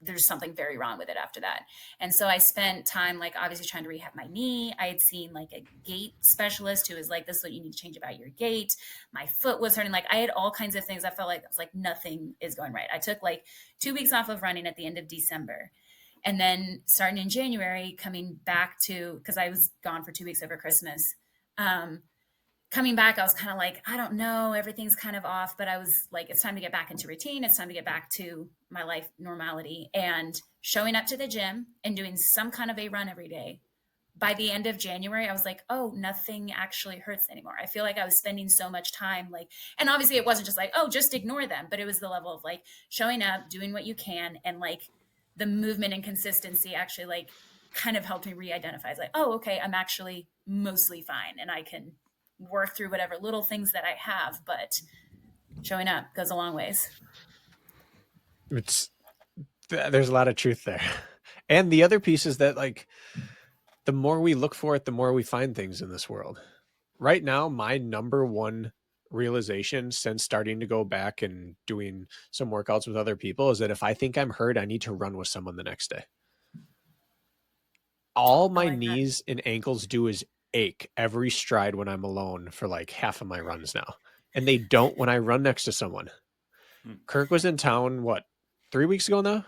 there's something very wrong with it after that. And so I spent time, like obviously trying to rehab my knee. I had seen like a gait specialist who was like, this is what you need to change about your gait. My foot was hurting. Like I had all kinds of things. I felt like, I was like, nothing is going right. I took like 2 weeks off of running at the end of December. And then starting in January, coming back to, because I was gone for 2 weeks over Christmas. Coming back, I was kind of like, I don't know, everything's kind of off, but I was like, it's time to get back into routine. It's time to get back to my life normality, and showing up to the gym and doing some kind of a run every day. By the end of January, I was like, oh, nothing actually hurts anymore. I feel like I was spending so much time like, and obviously it wasn't just like, oh, just ignore them, but it was the level of like showing up, doing what you can. And like the movement and consistency actually like kind of helped me re-identify. It's like, oh, okay, I'm actually mostly fine and I can work through whatever little things that I have, but showing up goes a long ways. There's a lot of truth there. And the other piece is that like the more we look for it, the more we find things in this world. Right now, my number one realization since starting to go back and doing some workouts with other people is that if I think I'm hurt, I need to run with someone the next day. All my knees and ankles do is ache every stride when I'm alone for like half of my runs now. And they don't when I run next to someone. Kirk was in town, 3 weeks ago now?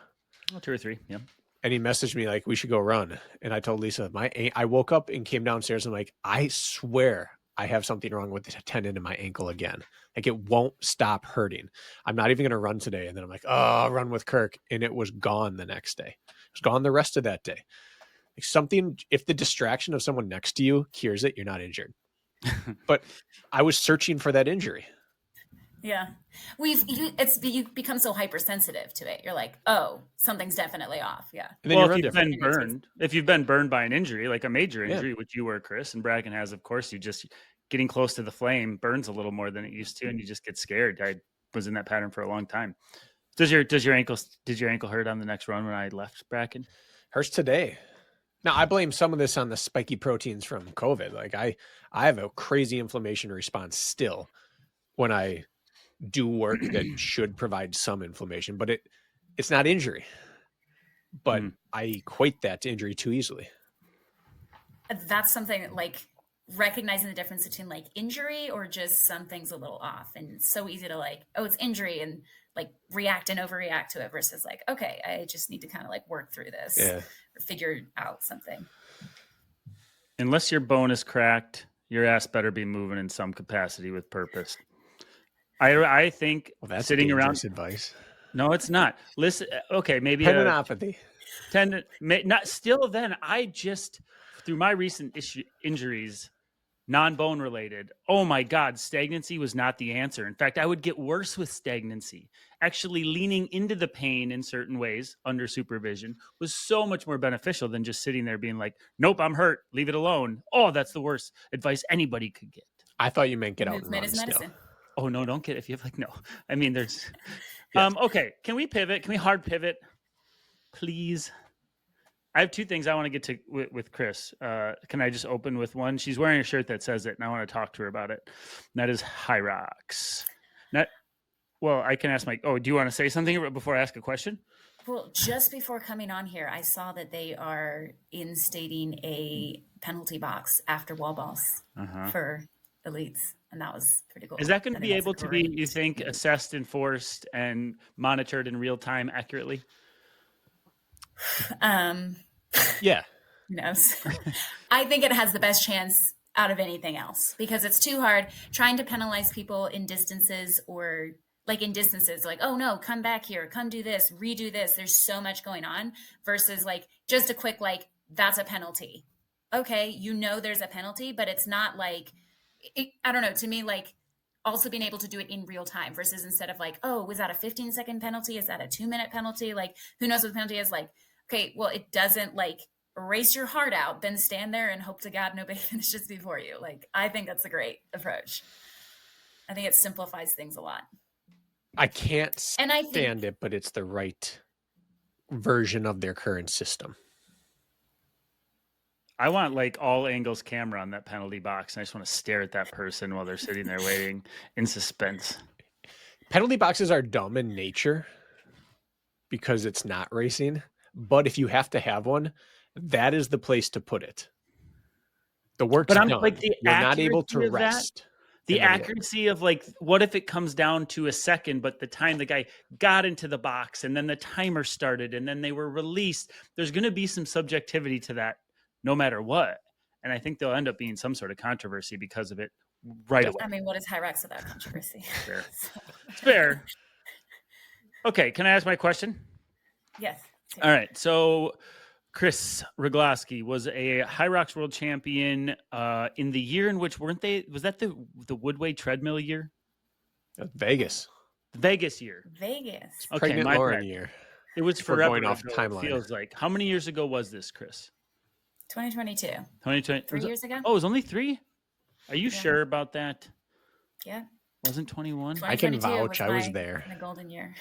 2 or 3, yeah. And he messaged me like, we should go run. And I told Lisa, I woke up and came downstairs. And I'm like, I swear I have something wrong with the tendon in my ankle again. Like it won't stop hurting. I'm not even going to run today. And then I'm like, oh, I'll run with Kirk. And it was gone the next day. It was gone the rest of that day. Like something, if the distraction of someone next to you cures it, you're not injured. But I was searching for that injury. Yeah. You become so hypersensitive to it. You're like, oh, something's definitely off. Yeah. And then well, if you've been burned by an injury, like a major injury, which you were, Kris, and Brakken has, of course, you just getting close to the flame burns a little more than it used to, and you just get scared. I was in that pattern for a long time. Did your ankle hurt on the next run when I left Brakken? Hurts today. Now I blame some of this on the spiky proteins from COVID. Like I have a crazy inflammation response still when I do work that should provide some inflammation, but it's not injury. But I equate that to injury too easily. That's something like recognizing the difference between like injury or just something's a little off, and it's so easy to like, oh, it's injury, and like react and overreact to it versus like, okay, I just need to kind of like work through this or figure out something. Unless your bone is cracked, your ass better be moving in some capacity with purpose. I think that's sitting dangerous around advice. No, it's not. Listen, okay, maybe Tendinopathy. Not still. Then I just through my recent injuries, non-bone related. Oh my God, stagnancy was not the answer. In fact, I would get worse with stagnancy. Actually, leaning into the pain in certain ways under supervision was so much more beneficial than just sitting there being like, "Nope, I'm hurt. Leave it alone." Oh, that's the worst advice anybody could get. I thought you meant get out and Movement run is medicine. still. Oh no, don't get if you have like no. I mean, there's. Yes. Okay, can we pivot? Can we hard pivot, please? I have two things I want to get to with Kris. Can I just open with one? She's wearing a shirt that says it, and I want to talk to her about it. And that is Hyrox. Well, I can ask do you want to say something before I ask a question? Well, just before coming on here, I saw that they are instating a penalty box after wall balls for elites. And that was pretty cool. Is that going to be able to be, you think, assessed, enforced, and monitored in real time accurately? Yeah. Who knows? I think it has the best chance out of anything else because it's too hard trying to penalize people in distances like, oh no, come back here, come do this, redo this. There's so much going on versus like just a quick, like, that's a penalty. Okay. There's a penalty, but it's not like, I don't know, to me, like also being able to do it in real time versus instead of like, oh, was that a 15-second penalty? Is that a 2-minute penalty? Like, who knows what the penalty is? Like, okay, well, it doesn't like race your heart out, then stand there and hope to God nobody finishes before you. Like, I think that's a great approach. I think it simplifies things a lot. I can't stand it, but it's the right version of their current system. I want like all angles camera on that penalty box. And I just want to stare at that person while they're sitting there waiting in suspense. Penalty boxes are dumb in nature because it's not racing. But if you have to have one, that is the place to put it. The work's done. Like you're not able to rest. The accuracy of like, what if it comes down to a second, but the time the guy got into the box and then the timer started and then they were released, there's going to be some subjectivity to that no matter what. And I think there'll end up being some sort of controversy because of it away. I mean, what is Hyrox without controversy? Fair. It's fair. Okay. Can I ask my question? Yes. All right. So Kris Rugloski was a Hyrox world champion in the year in which was that the Woodway treadmill year? Vegas. Vegas year. Vegas. Okay, pregnant Lauren year. It was forever. Going off timeline. It feels like. How many years ago was this, Kris? 2022. 2020. 3 years ago? Oh, it was only 3? Are you sure about that? Yeah. Wasn't 21? I can vouch. I was there. The golden year.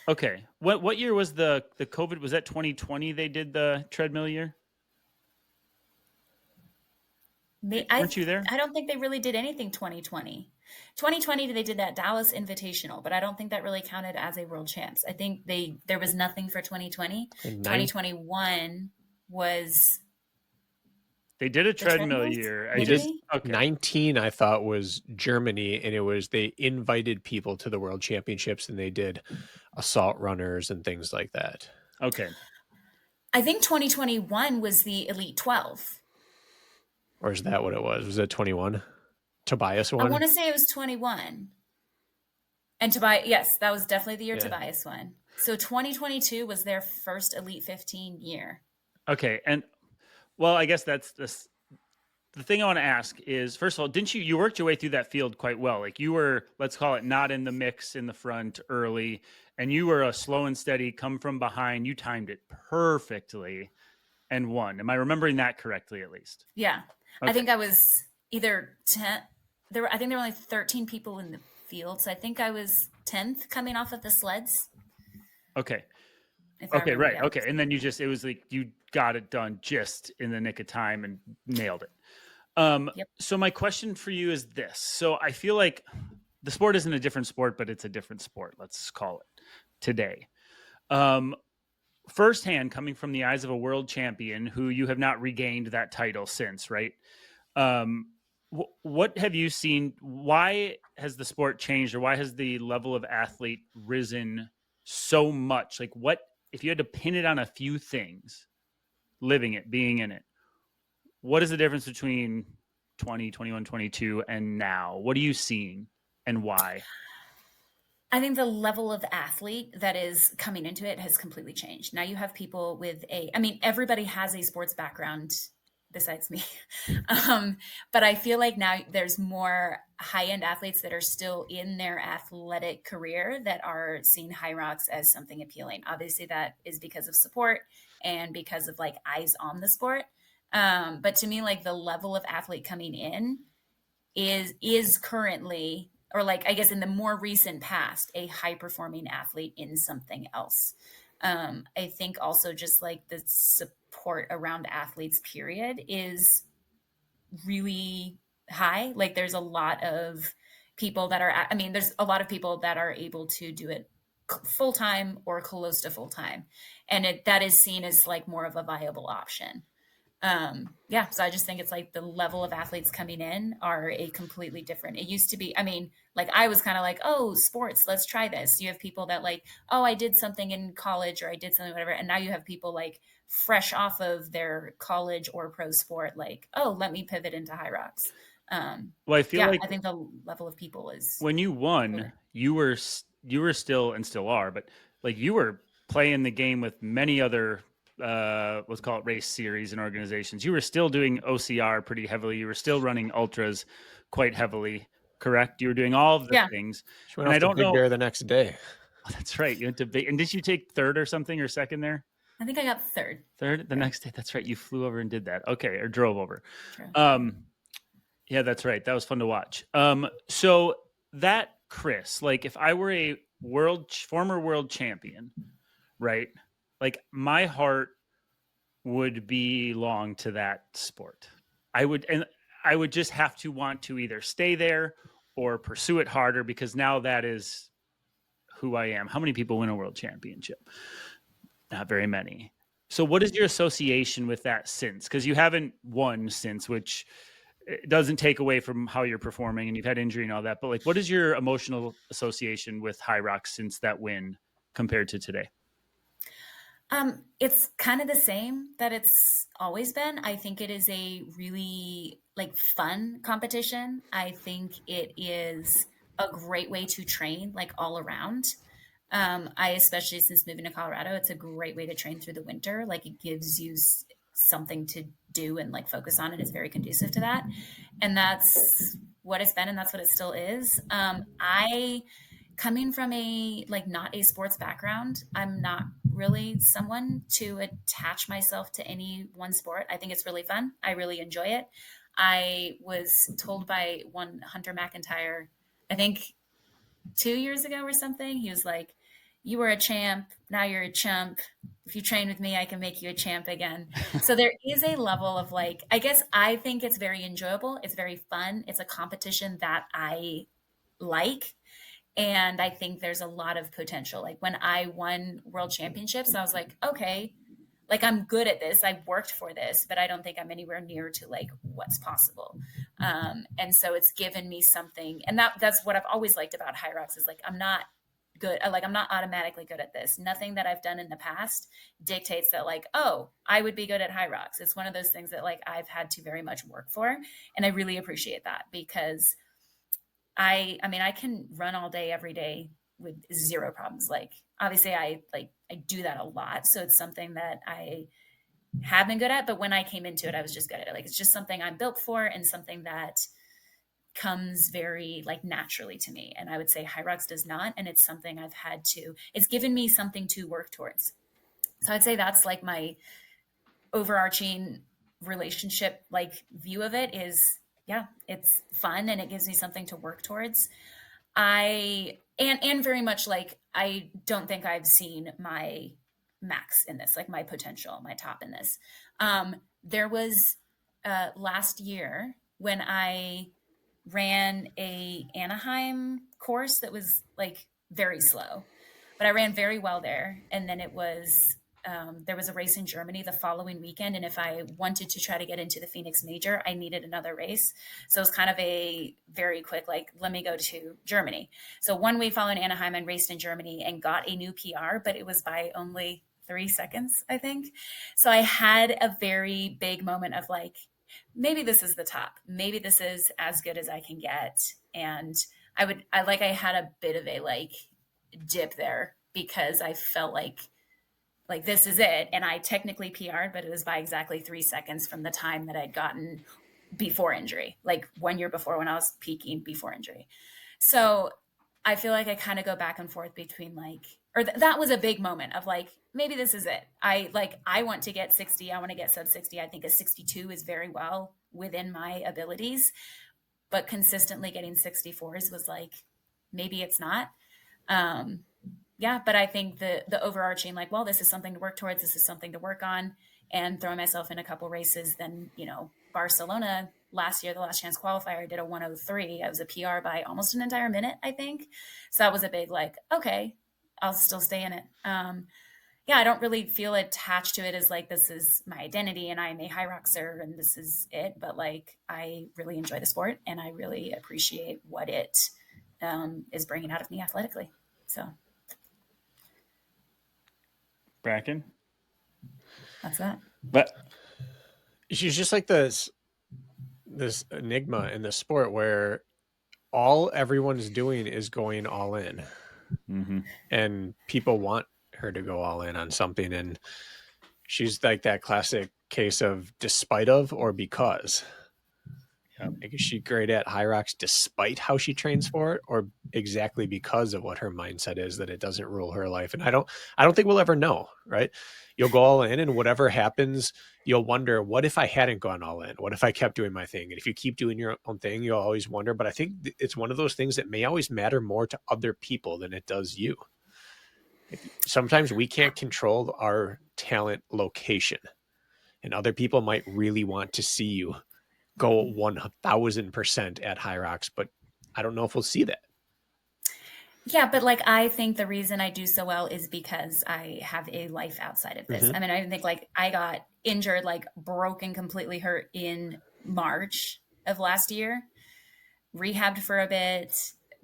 Okay. What year was the COVID? Was that 2020 they did the treadmill year? Weren't you there? I don't think they really did anything 2020. 2020 they did that Dallas Invitational, but I don't think that really counted as a world champs. I think there was nothing for 2020. 2021 was they did a treadmill year. They did 19, I thought, was Germany, and it was they invited people to the world championships and they did assault runners and things like that. Okay. I think 2021 was the Elite 12. Or is that what it was? Was it 21? Tobias won? I want to say it was 21. And Tobias, yes, that was definitely the year Tobias won. So 2022 was their first Elite 15 year. Okay. And well, I guess that's the thing I want to ask is, first of all, didn't you worked your way through that field quite well? Like you were, let's call it not in the mix in the front early, and you were a slow and steady come from behind. You timed it perfectly and won. Am I remembering that correctly at least? Yeah. Okay. I think I was either 10. I think there were only 13 people in the field. So I think I was 10th coming off of the sleds. Okay. Okay. Right. That. Okay. And then it was like, you got it done just in the nick of time and nailed it. Yep. So my question for you is this. So I feel like the sport isn't a different sport, but it's a different sport. Let's call it today. Firsthand, coming from the eyes of a world champion who you have not regained that title since, right? What have you seen? Why has the sport changed, or why has the level of athlete risen so much? Like, what if you had to pin it on a few things, living it, being in it? What is the difference between 20, 21, 22 and now? What are you seeing and why? I think the level of athlete that is coming into it has completely changed. Now you have people with everybody has a sports background besides me. But I feel like now there's more high-end athletes that are still in their athletic career that are seeing High Rocks as something appealing. Obviously, that is because of support and because of like eyes on the sport. But to me, like the level of athlete coming in is currently, or like I guess in the more recent past, a high performing athlete in something else. I think also just like the support around athletes period is really high. Like there's a lot of people that are there's a lot of people that are able to do it full time or close to full time, and that is seen as like more of a viable option. So I just think it's like the level of athletes coming in are a completely different. It used to be, like I was kind of like, oh, sports, let's try this. You have people that like, oh, I did something in college or I did something, whatever. And now you have people like fresh off of their college or pro sport, like, oh, let me pivot into High Rocks. Well, I feel like I think the level of people is when you won, you were still, and still are, but like you were playing the game with many other let's call it race series and organizations. You were still doing OCR pretty heavily. You were still running ultras quite heavily, correct? You were doing all of the things. She went off to Big Bear the next day. Oh, that's right. You went to Big, and did you take third or something or second there? I think I got third. Third the next day. That's right. You flew over and did that. Okay, or drove over. Yeah, that's right. That was fun to watch. So that Kris, like if I were a former world champion, right? Like my heart would belong to that sport. I would just have to want to either stay there or pursue it harder, because now that is who I am. How many people win a world championship? Not very many. So what is your association with that since? Because you haven't won since, which doesn't take away from how you're performing, and you've had injury and all that. But like, what is your emotional association with High Rocks since that win compared to today? It's kind of the same that it's always been. I think it is a really like fun competition. I think it is a great way to train like all around. I especially since moving to Colorado, it's a great way to train through the winter. Like it gives you something to do and like focus on. It is very conducive to that, and that's what it's been, and that's what it still is. I coming from a like not a sports background, I'm not really someone to attach myself to any one sport. I think it's really fun. I really enjoy it. I was told by one Hunter McIntyre, I think 2 years ago or something, he was like, you were a champ, now you're a chump. If you train with me, I can make you a champ again. So there is a level of like, I guess I think it's very enjoyable. It's very fun. It's a competition that I like. And I think there's a lot of potential. Like when I won world championships, I was like, okay, like I'm good at this. I worked for this, but I don't think I'm anywhere near to like what's possible. And so it's given me something. And that's what I've always liked about High Rocks is like, I'm not good. Like I'm not automatically good at this. Nothing that I've done in the past dictates that like, oh, I would be good at High Rocks. It's one of those things that like I've had to very much work for. And I really appreciate that because I can run all day, every day with zero problems. Like obviously I do that a lot. So it's something that I have been good at, but when I came into it, I was just good at it. Like, it's just something I'm built for and something that comes very like naturally to me. And I would say High Rocks does not. And it's something it's given me something to work towards. So I'd say that's like my overarching relationship, like view of it is, yeah, it's fun and it gives me something to work towards. And very much like, I don't think I've seen my max in this, like my potential, my top in this. There was last year when I ran a Anaheim course that was like very slow, but I ran very well there. And then it was there was a race in Germany the following weekend. And if I wanted to try to get into the Phoenix Major, I needed another race. So it was kind of a very quick, like, let me go to Germany. So 1 week following Anaheim, I raced in Germany and got a new PR, but it was by only 3 seconds, I think. So I had a very big moment of like, maybe this is the top. Maybe this is as good as I can get. And I had a bit of a like dip there because I felt like this is it. And I technically PR'd, but it was by exactly 3 seconds from the time that I'd gotten before injury, like 1 year before when I was peaking before injury. So I feel like I kind of go back and forth between like, that was a big moment of like, maybe this is it. I want to get 60. I want to get sub 60. I think a 62 is very well within my abilities, but consistently getting 64s was like, maybe it's not. Yeah, but I think the overarching, like, well, this is something to work towards. This is something to work on, and throwing myself in a couple races. Then, Barcelona last year, the last chance qualifier, I did a 1:03. I was a PR by almost an entire minute, I think. So that was a big, like, okay, I'll still stay in it. Yeah, I don't really feel attached to it as like, this is my identity and I'm a high roxer and this is it. But like, I really enjoy the sport and I really appreciate what it is bringing out of me athletically. So. Brakken? That's that. But she's just like this enigma in the sport where all everyone's doing is going all in. Mm-hmm. And people want her to go all in on something. And she's like that classic case of despite of or because. Yep. Like, is she great at high rocks despite how she trains for it, or exactly because of what her mindset is that it doesn't rule her life? And I don't think we'll ever know, right? You'll go all in and whatever happens, you'll wonder, what if I hadn't gone all in? What if I kept doing my thing? And if you keep doing your own thing, you'll always wonder. But I think it's one of those things that may always matter more to other people than it does you. Sometimes we can't control our talent location, and other people might really want to see you go 1000% at high rocks, but I don't know if we'll see that. Yeah, but like, I think the reason I do so well is because I have a life outside of this. Mm-hmm. I mean, I think like I got injured, like broken, completely hurt in March of last year, rehabbed for a bit.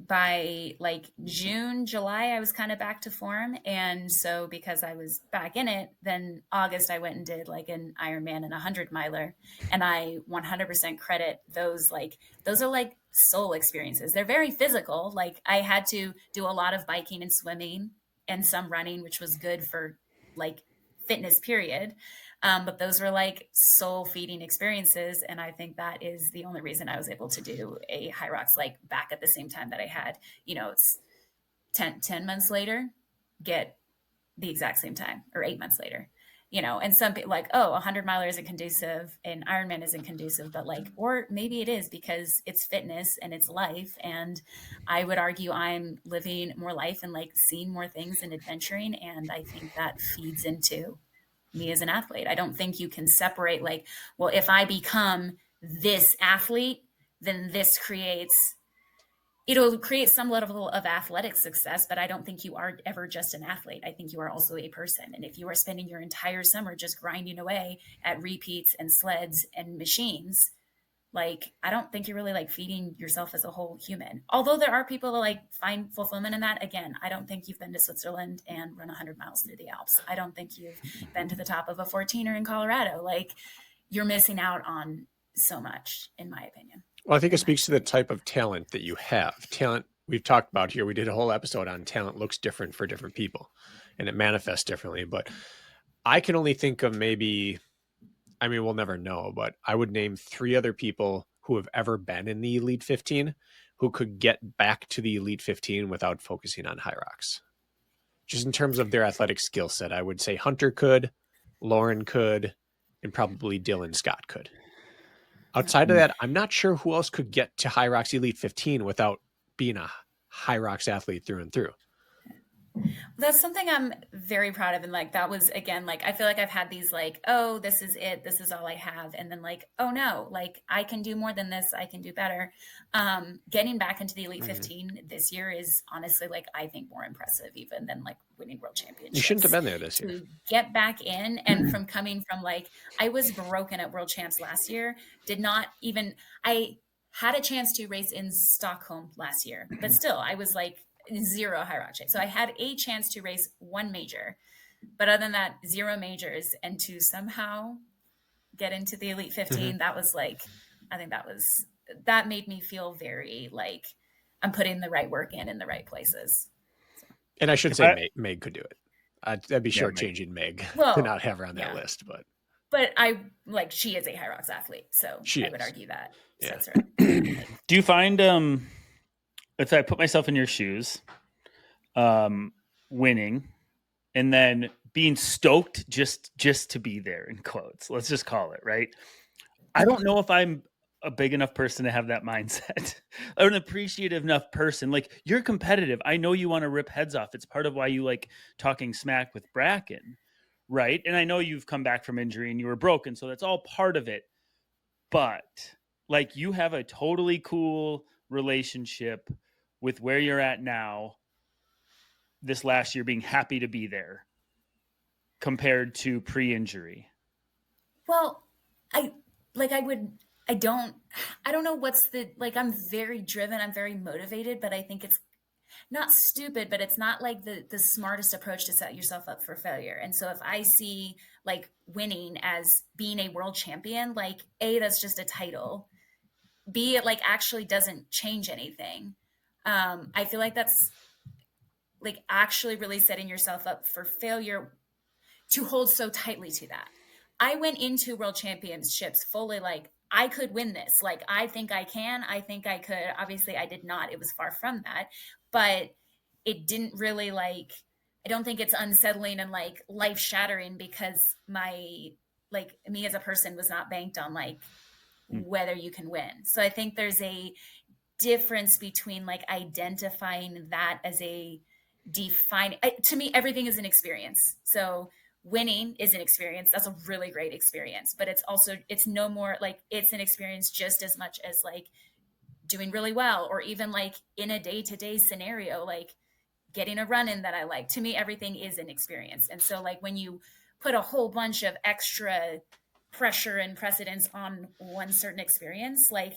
By like June, July, I was kind of back to form. And so because I was back in it, then August, I went and did like an Ironman and 100 miler. And I 100% credit those, like, those are like soul experiences. They're very physical. Like, I had to do a lot of biking and swimming and some running, which was good for like fitness period. But those were like soul feeding experiences. And I think that is the only reason I was able to do a high rocks, like back at the same time that I had, it's 10 months later, get the exact same time, or 8 months later, and some people like, oh, 100 miler isn't conducive and Ironman isn't conducive, but like, or maybe it is because it's fitness and it's life. And I would argue I'm living more life and like seeing more things and adventuring. And I think that feeds into me as an athlete. I don't think you can separate like, well, if I become this athlete, then it'll create some level of athletic success, but I don't think you are ever just an athlete. I think you are also a person. And if you are spending your entire summer just grinding away at repeats and sleds and machines, like, I don't think you're really like feeding yourself as a whole human. Although there are people that like find fulfillment in that. Again, I don't think you've been to Switzerland and run 100 miles through the Alps. I don't think you've been to the top of a 14er in Colorado. Like, you're missing out on so much, in my opinion. Well, I think it speaks to the type of talent that you have. Talent, we've talked about here. We did a whole episode on talent looks different for different people and it manifests differently. But I can only think of we'll never know, but I would name 3 other people who have ever been in the Elite 15 who could get back to the Elite 15 without focusing on high rocks. Just in terms of their athletic skill set, I would say Hunter could, Lauren could, and probably Dylan Scott could. Outside of that, I'm not sure who else could get to high rocks Elite 15 without being a high rocks athlete through and through. That's something I'm very proud of. And like, that was, again, like, I feel like I've had these like, oh, this is it. This is all I have. And then like, oh no, like I can do more than this. I can do better. Getting back into the Elite 15 this year is honestly, like, I think more impressive even than like winning world championships. You shouldn't have been there this year. To get back in, and from coming from like, I was broken at world champs last year, I had a chance to race in Stockholm last year, but still I was like, 0 high rock shape. So I had a chance to race 1 major, but other than that, 0 majors. And to somehow get into the Elite 15, that was like, I think that made me feel very like I'm putting the right work in the right places. So. And I should say Meg could do it. I'd be shortchanging Meg to not have her on that list, but I like, she is a high rocks athlete, so I would argue that. Yeah. That's right. Do you find if I put myself in your shoes, winning and then being stoked just to be there, in quotes, let's just call it, right? I don't know if I'm a big enough person to have that mindset or an appreciative enough person. Like, you're competitive. I know you want to rip heads off. It's part of why you like talking smack with Brakken, right? And I know you've come back from injury and you were broken, so that's all part of it. But like, you have a totally cool relationship with where you're at now, this last year, being happy to be there compared to pre-injury. Well, I don't know what's the, like, I'm very driven. I'm very motivated, but I think it's not stupid, but it's not like the smartest approach to set yourself up for failure. And so if I see like winning as being a world champion, like A, that's just a title. B, it like actually doesn't change anything. I feel like that's like actually really setting yourself up for failure to hold so tightly to that. I went into world championships fully like, I could win this. Like, I think I can. I think I could. Obviously, I did not. It was far from that. But it didn't really like, I don't think it's unsettling and like life shattering because me as a person was not banked on like whether you can win. So I think there's a difference between like identifying that as a to me, everything is an experience. So winning is an experience. That's a really great experience, but it's no more like, it's an experience just as much as like doing really well, or even like in a day-to-day scenario, like getting a run in that I like. To me, everything is an experience. And so like when you put a whole bunch of extra pressure and precedence on one certain experience, like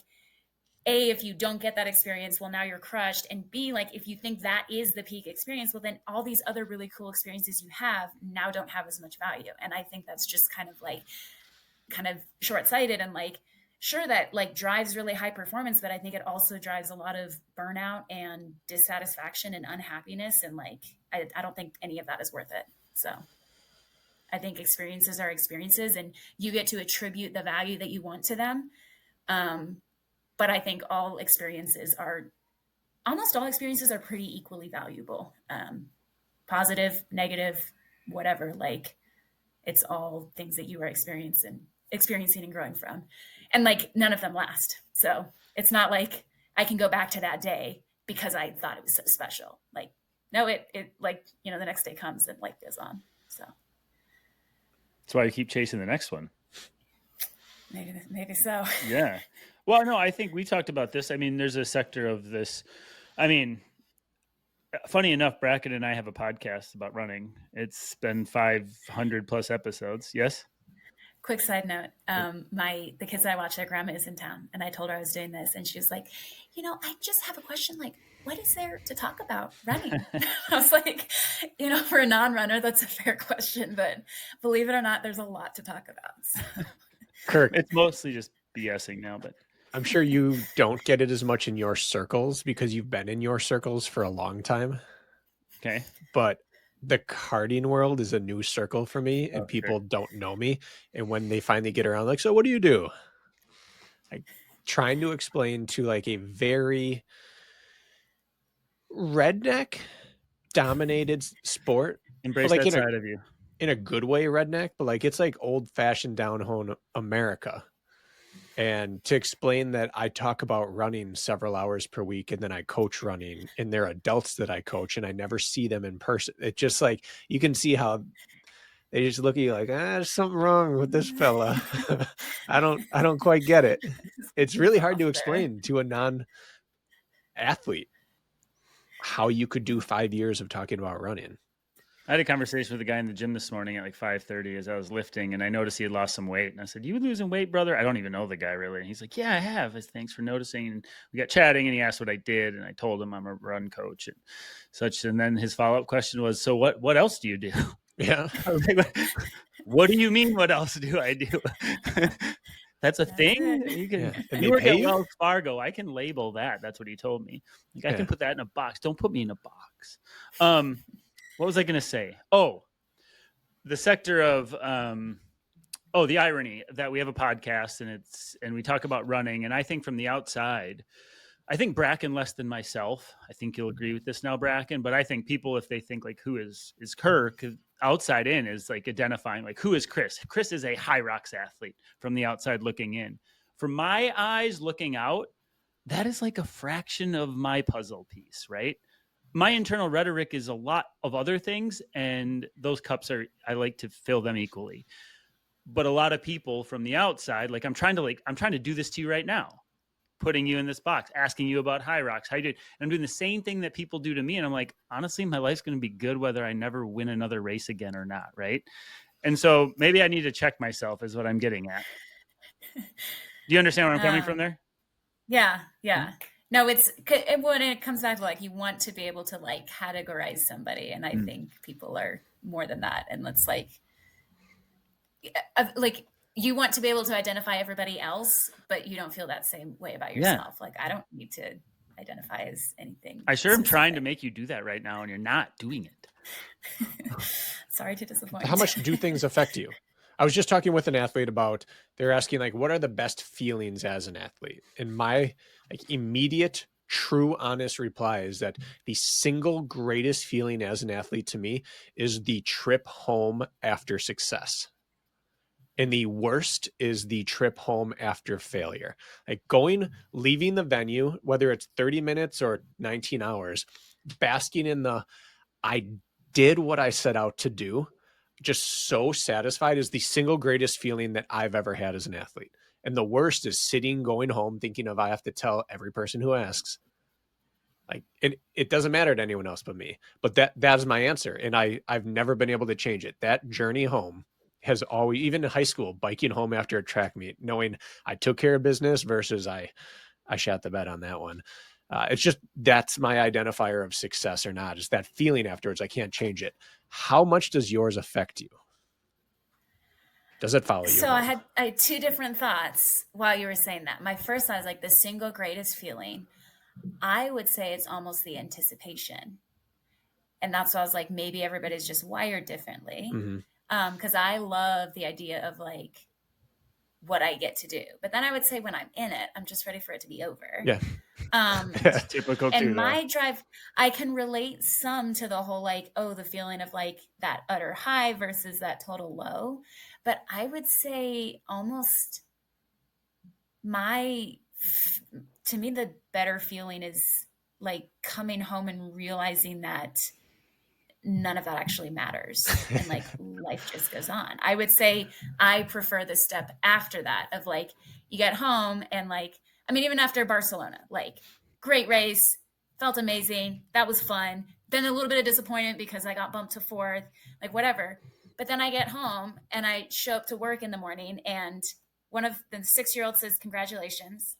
A, if you don't get that experience, well, now you're crushed. And B, like if you think that is the peak experience, well, then all these other really cool experiences you have now don't have as much value. And I think that's just kind of short-sighted, and like, sure, that like drives really high performance, but I think it also drives a lot of burnout and dissatisfaction and unhappiness. And like, I don't think any of that is worth it. So I think experiences are experiences, and you get to attribute the value that you want to them. But I think almost all experiences are pretty equally valuable. Positive, negative, whatever, like it's all things that you are experiencing and growing from. And like none of them last. So it's not like I can go back to that day because I thought it was so special. Like, no, it like, the next day comes and life goes on. So that's why you keep chasing the next one. Maybe so. Yeah. Well, no, I think we talked about this. I mean, there's a sector of this. I mean, funny enough, Brakken and I have a podcast about running. It's been 500 plus episodes. Yes. Quick side note. The kids that I watch, their grandma is in town, and I told her I was doing this, and she was like, I just have a question. Like, what is there to talk about running? I was like, for a non-runner, that's a fair question, but believe it or not, there's a lot to talk about. So. Kirk, it's mostly just BSing now, but I'm sure you don't get it as much in your circles because you've been in your circles for a long time. Okay. But the karting world is a new circle for me, and people don't know me. And when they finally get around, like, so what do you do? Like, trying to explain to like a very redneck dominated sport. Embrace like that side of you. In a good way, redneck, but like it's like old fashioned down home America. And to explain that I talk about running several hours per week and then I coach running and they're adults that I coach and I never see them in person. It's just like, you can see how they just look at you like, there's something wrong with this fella. I don't quite get it. It's really hard to explain to a non-athlete how you could do 5 years of talking about running. I had a conversation with a guy in the gym this morning at like 5:30 as I was lifting, and I noticed he had lost some weight. And I said, "You losing weight, brother?" I don't even know the guy really. And he's like, "Yeah, I have." I said, "Thanks for noticing." And we got chatting, and he asked what I did, and I told him I'm a run coach and such. And then his follow-up question was, "So what else do you do?" Yeah. I was like, "What do you mean? What else do I do?" That's a thing. You work at Wells Fargo. I can label that. That's what he told me. Like, I can put that in a box. Don't put me in a box. What was I going to say? Oh, the sector of, the irony that we have a podcast and we talk about running. And I think from the outside, I think Brakken less than myself. I think you'll agree with this now, Brakken. But I think people, if they think like, who is Kirk, outside in is like identifying like, who is Kris? Kris is a high rocks athlete from the outside looking in. From my eyes looking out, that is like a fraction of my puzzle piece, right? My internal rhetoric is a lot of other things, and those cups I like to fill them equally. But a lot of people from the outside, like I'm trying to do this to you right now, putting you in this box, asking you about high rocks, how you do. And I'm doing the same thing that people do to me. And I'm like, honestly, my life's going to be good whether I never win another race again or not. Right. And so maybe I need to check myself is what I'm getting at. Do you understand where I'm coming from there? Yeah. Yeah. No, when it comes back to like, you want to be able to like categorize somebody. And I think people are more than that. And it's like you want to be able to identify everybody else, but you don't feel that same way about yourself. Yeah. Like, I don't need to identify as anything. I sure am trying to make you do that right now, and you're not doing it. Sorry to disappoint. How much do things affect you? I was just talking with an athlete about, they're asking like, what are the best feelings as an athlete? And my like immediate, true, honest reply is that the single greatest feeling as an athlete to me is the trip home after success. And the worst is the trip home after failure. Like leaving the venue, whether it's 30 minutes or 19 hours, basking in I did what I set out to do, just so satisfied, is the single greatest feeling that I've ever had as an athlete. And the worst is going home, thinking of I have to tell every person who asks. Like it doesn't matter to anyone else but me. But that's my answer. And I've never been able to change it. That journey home has always, even in high school, biking home after a track meet, knowing I took care of business versus I shot the bed on that one. It's just, that's my identifier of success or not. It's that feeling afterwards. I can't change it. How much does yours affect you? Does it follow you? So I had two different thoughts while you were saying that. My first thought is like the single greatest feeling. I would say it's almost the anticipation. And that's why I was like, maybe everybody's just wired differently. Mm-hmm. Because I love the idea of like what I get to do. But then I would say when I'm in it, I'm just ready for it to be over. Yeah. Typical. And my drive, I can relate some to the whole like, the feeling of like that utter high versus that total low. But I would say almost to me, the better feeling is like coming home and realizing that none of that actually matters and like life just goes on. I would say I prefer the step after that of like you get home and like, I mean, even after Barcelona, like great race, felt amazing. That was fun. Then a little bit of disappointment because I got bumped to fourth, like whatever. But then I get home and I show up to work in the morning and one of the 6-year-olds says, congratulations.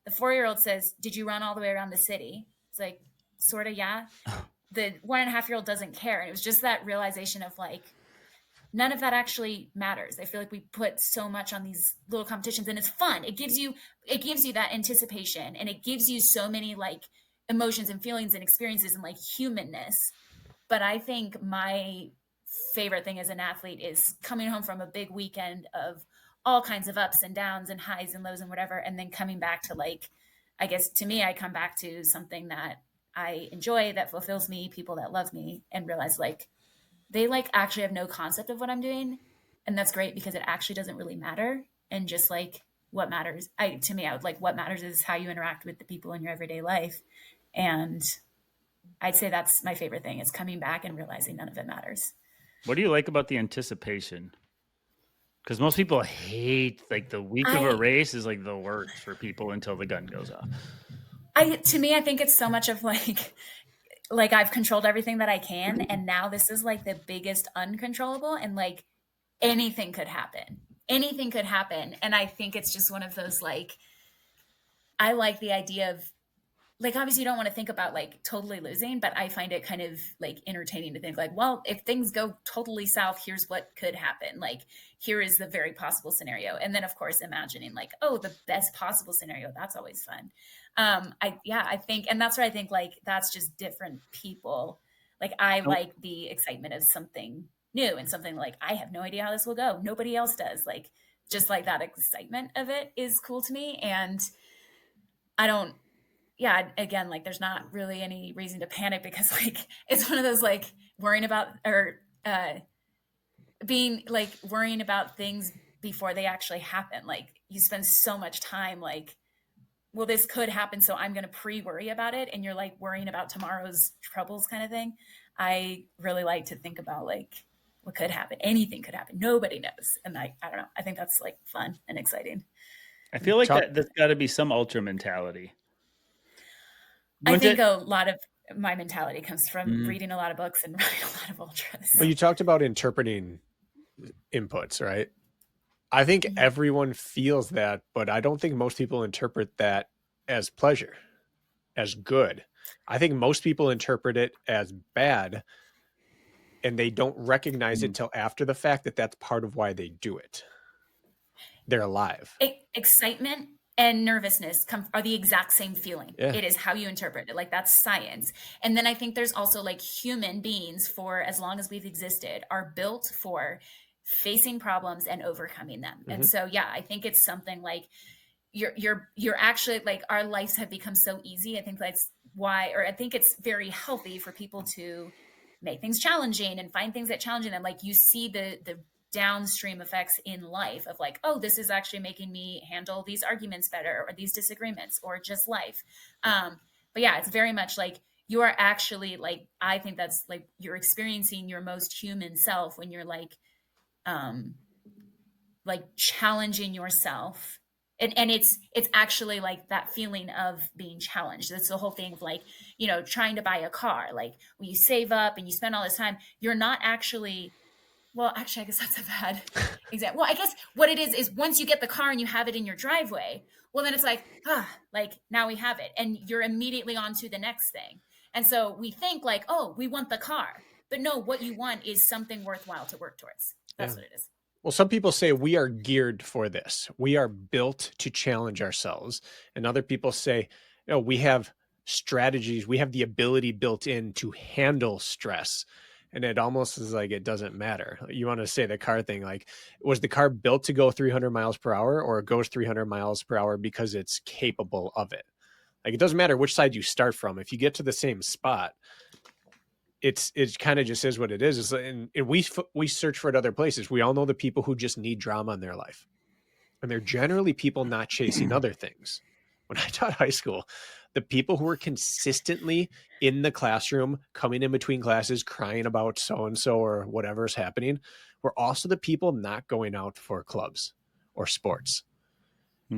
The 4-year-old says, did you run all the way around the city? It's like, sort of, yeah. The 1.5-year-old doesn't care. And it was just that realization of like, none of that actually matters. I feel like we put so much on these little competitions and it's fun. It gives you that anticipation and it gives you so many like emotions and feelings and experiences and like humanness. But I think my favorite thing as an athlete is coming home from a big weekend of all kinds of ups and downs and highs and lows and whatever. And then coming back to like, I guess to me, I come back to something that I enjoy, that fulfills me, people that love me, and realize like they like actually have no concept of what I'm doing. And that's great because it actually doesn't really matter. And just like what matters. To me, I would like, what matters is how you interact with the people in your everyday life. And I'd say that's my favorite thing, is coming back and realizing none of it matters. What do you like about the anticipation? Because most people hate, like, the week of a race is like the worst for people until the gun goes off. To me, I think it's so much of like I've controlled everything that I can. And now this is like the biggest uncontrollable, and like anything could happen. Anything could happen. And I think it's just one of those, like, I like the idea of, like, obviously you don't want to think about like totally losing, but I find it kind of like entertaining to think like, well, if things go totally south, here's what could happen. Like, here is the very possible scenario. And then of course, imagining like, oh, the best possible scenario, that's always fun. I think, and that's where I think like, that's just different people. Like, I like the excitement of something new and something like, I have no idea how this will go. Nobody else does. Like, just like that excitement of it is cool to me. And again, like, there's not really any reason to panic, because like, it's one of those like worrying about, or being like worrying about things before they actually happen. Like, you spend so much time like, well, this could happen, so I'm going to pre-worry about it. And you're like worrying about tomorrow's troubles kind of thing. I really like to think about like, what could happen. Anything could happen. Nobody knows. And I don't know. I think that's like fun and exciting. I feel like there's got to be some ultra mentality. I think a lot of my mentality comes from reading a lot of books and writing a lot of ultras. Well, you talked about interpreting inputs, right? I think everyone feels that, but I don't think most people interpret that as pleasure, as good. I think most people interpret it as bad, and they don't recognize it till after the fact that that's part of why they do it. They're alive. Excitement and nervousness are the exact same feeling. Yeah. It is how you interpret it. Like, that's science. And then I think there's also like human beings, for as long as we've existed, are built for facing problems and overcoming them. And so, yeah, I think it's something like you're actually like, our lives have become so easy. I think that's why, or I think it's very healthy for people to make things challenging and find things that challenge them. Like, you see the downstream effects in life of like, oh, this is actually making me handle these arguments better, or these disagreements, or just life. But yeah, it's very much like, you are actually like, I think that's like, you're experiencing your most human self when you're like challenging yourself. And it's actually like that feeling of being challenged. That's the whole thing of like, you know, trying to buy a car. Like, when you save up and you spend all this time, you're not actually, well, actually, I guess that's a bad example. Well, I guess what it is once you get the car and you have it in your driveway, well, then it's like, like, now we have it, and you're immediately on to the next thing. And so we think like, oh, we want the car, but no, what you want is something worthwhile to work towards. That's what it is. Well, some people say we are geared for this. We are built to challenge ourselves. And other people say, you know, we have strategies. We have the ability built in to handle stress. And it almost is like, it doesn't matter. You want to say the car thing, like, was the car built to go 300 miles per hour, or it goes 300 miles per hour because it's capable of it? Like, it doesn't matter which side you start from. If you get to the same spot, it kind of just is what it is. And we search for it other places. We all know the people who just need drama in their life, and they're generally people not chasing other things. When I taught high school, the people who were consistently in the classroom, coming in between classes, crying about so-and-so or whatever's happening, were also the people not going out for clubs or sports.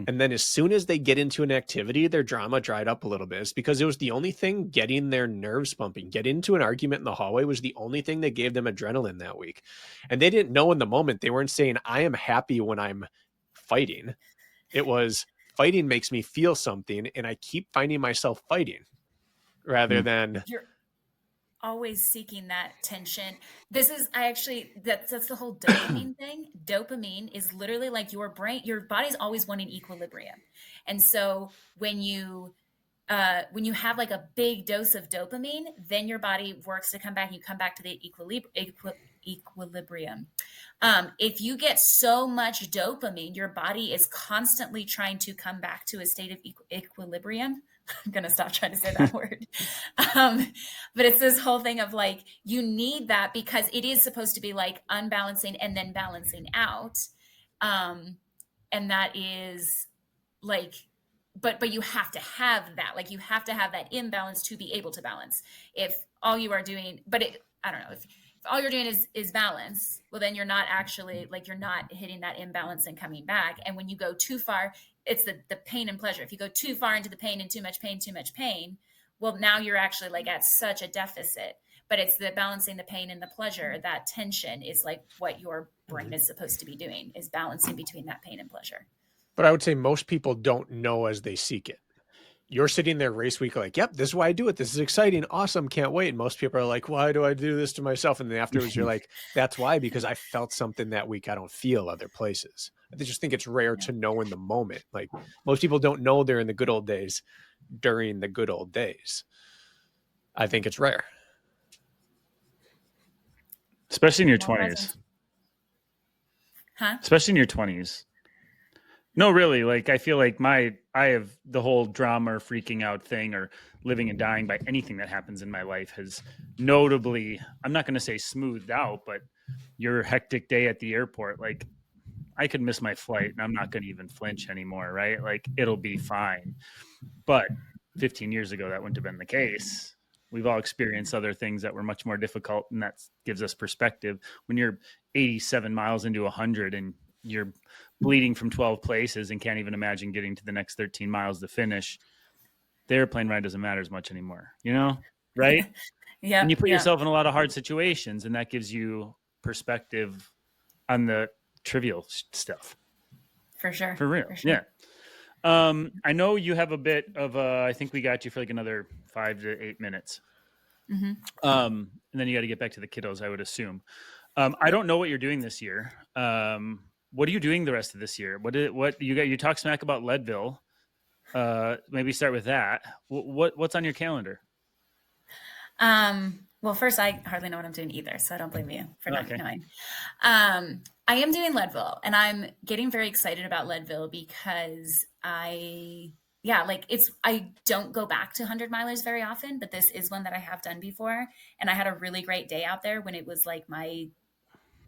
And then as soon as they get into an activity, their drama dried up a little bit. It's because it was the only thing getting their nerves pumping. Get into an argument in the hallway was the only thing that gave them adrenaline that week. And they didn't know in the moment. They weren't saying, I am happy when I'm fighting. It was, fighting makes me feel something, and I keep finding myself fighting rather than... You're always seeking that tension. That's the whole dopamine thing. Dopamine is literally like your body's always wanting equilibrium. And so when you have like a big dose of dopamine, then your body works to come back, and you come back to the equilibrium. If you get so much dopamine, your body is constantly trying to come back to a state of equilibrium. I'm going to stop trying to say that word. But it's this whole thing of like, you need that, because it is supposed to be like unbalancing and then balancing out. And that is like, but you have to have that, like you have to have that imbalance to be able to balance. If all you are doing, I don't know, if all you're doing is balance, well, then you're not actually, like, you're not hitting that imbalance and coming back. And when you go too far, it's the pain and pleasure. If you go too far into the pain and too much pain, well, now you're actually like at such a deficit. But it's the balancing the pain and the pleasure. That tension is like what your brain is supposed to be doing, is balancing between that pain and pleasure. But I would say most people don't know as they seek it. You're sitting there race week like, yep, this is why I do it. This is exciting. Awesome. Can't wait. And most people are like, why do I do this to myself? And then afterwards you're like, that's why, because I felt something that week I don't feel other places. I just think it's rare to know in the moment. Like most people don't know they're in the good old days during the good old days. I think it's rare. Especially in your 20s. Huh? Especially in your 20s. No, really. Like, I feel like I have the whole drama or freaking out thing or living and dying by anything that happens in my life has notably, I'm not going to say smoothed out, but your hectic day at the airport, like I could miss my flight and I'm not going to even flinch anymore, right? Like it'll be fine. But 15 years ago, that wouldn't have been the case. We've all experienced other things that were much more difficult, and that gives us perspective. When you're 87 miles into 100 and you're bleeding from 12 places and can't even imagine getting to the next 13 miles to finish, the airplane ride doesn't matter as much anymore, you know? Right? Yeah. And you put yourself in a lot of hard situations, and that gives you perspective on the trivial stuff. For sure. For real. For sure. Yeah. I know you have a bit of I think we got you for like another 5 to 8 minutes. Mm-hmm. And then you got to get back to the kiddos, I would assume. I don't know what you're doing this year. What are you doing the rest of this year? What you talk smack about Leadville. Maybe start with that. What's on your calendar? Well, first, I hardly know what I'm doing either, so I don't blame you for not Okay. knowing. I am doing Leadville, and I'm getting very excited about Leadville because I don't go back to 100 milers very often, but this is one that I have done before. And I had a really great day out there when it was like my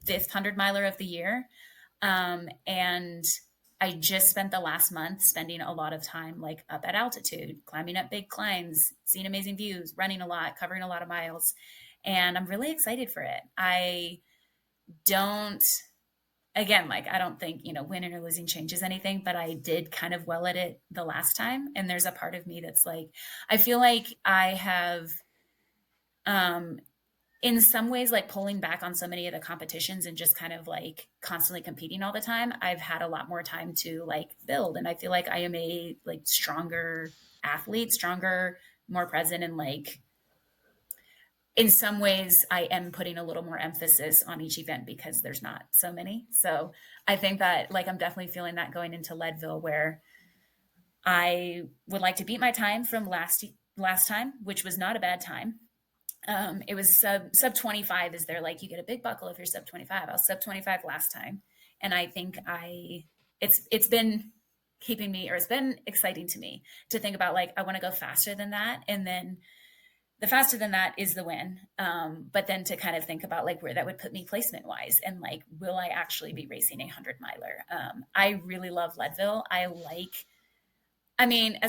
5th 100 miler of the year. And I just spent the last month spending a lot of time like up at altitude, climbing up big climbs, seeing amazing views, running a lot, covering a lot of miles. And I'm really excited for it. I don't think, winning or losing changes anything, but I did kind of well at it the last time. And there's a part of me that's like, I feel like I have, in some ways, like pulling back on so many of the competitions and just kind of like constantly competing all the time. I've had a lot more time to like build. And I feel like I am a like stronger athlete, stronger, more present, and like, in some ways I am putting a little more emphasis on each event because there's not so many. So I think that like, I'm definitely feeling that going into Leadville, where I would like to beat my time from last time, which was not a bad time. It was sub 25 is there, like you get a big buckle if you're sub 25. I was sub 25 last time. And I think it's been keeping me, or it's been exciting to me to think about like, I want to go faster than that. And then the faster than that is the win. But then to kind of think about like where that would put me placement wise, and like, will I actually be racing a 100 miler? I really love Leadville. As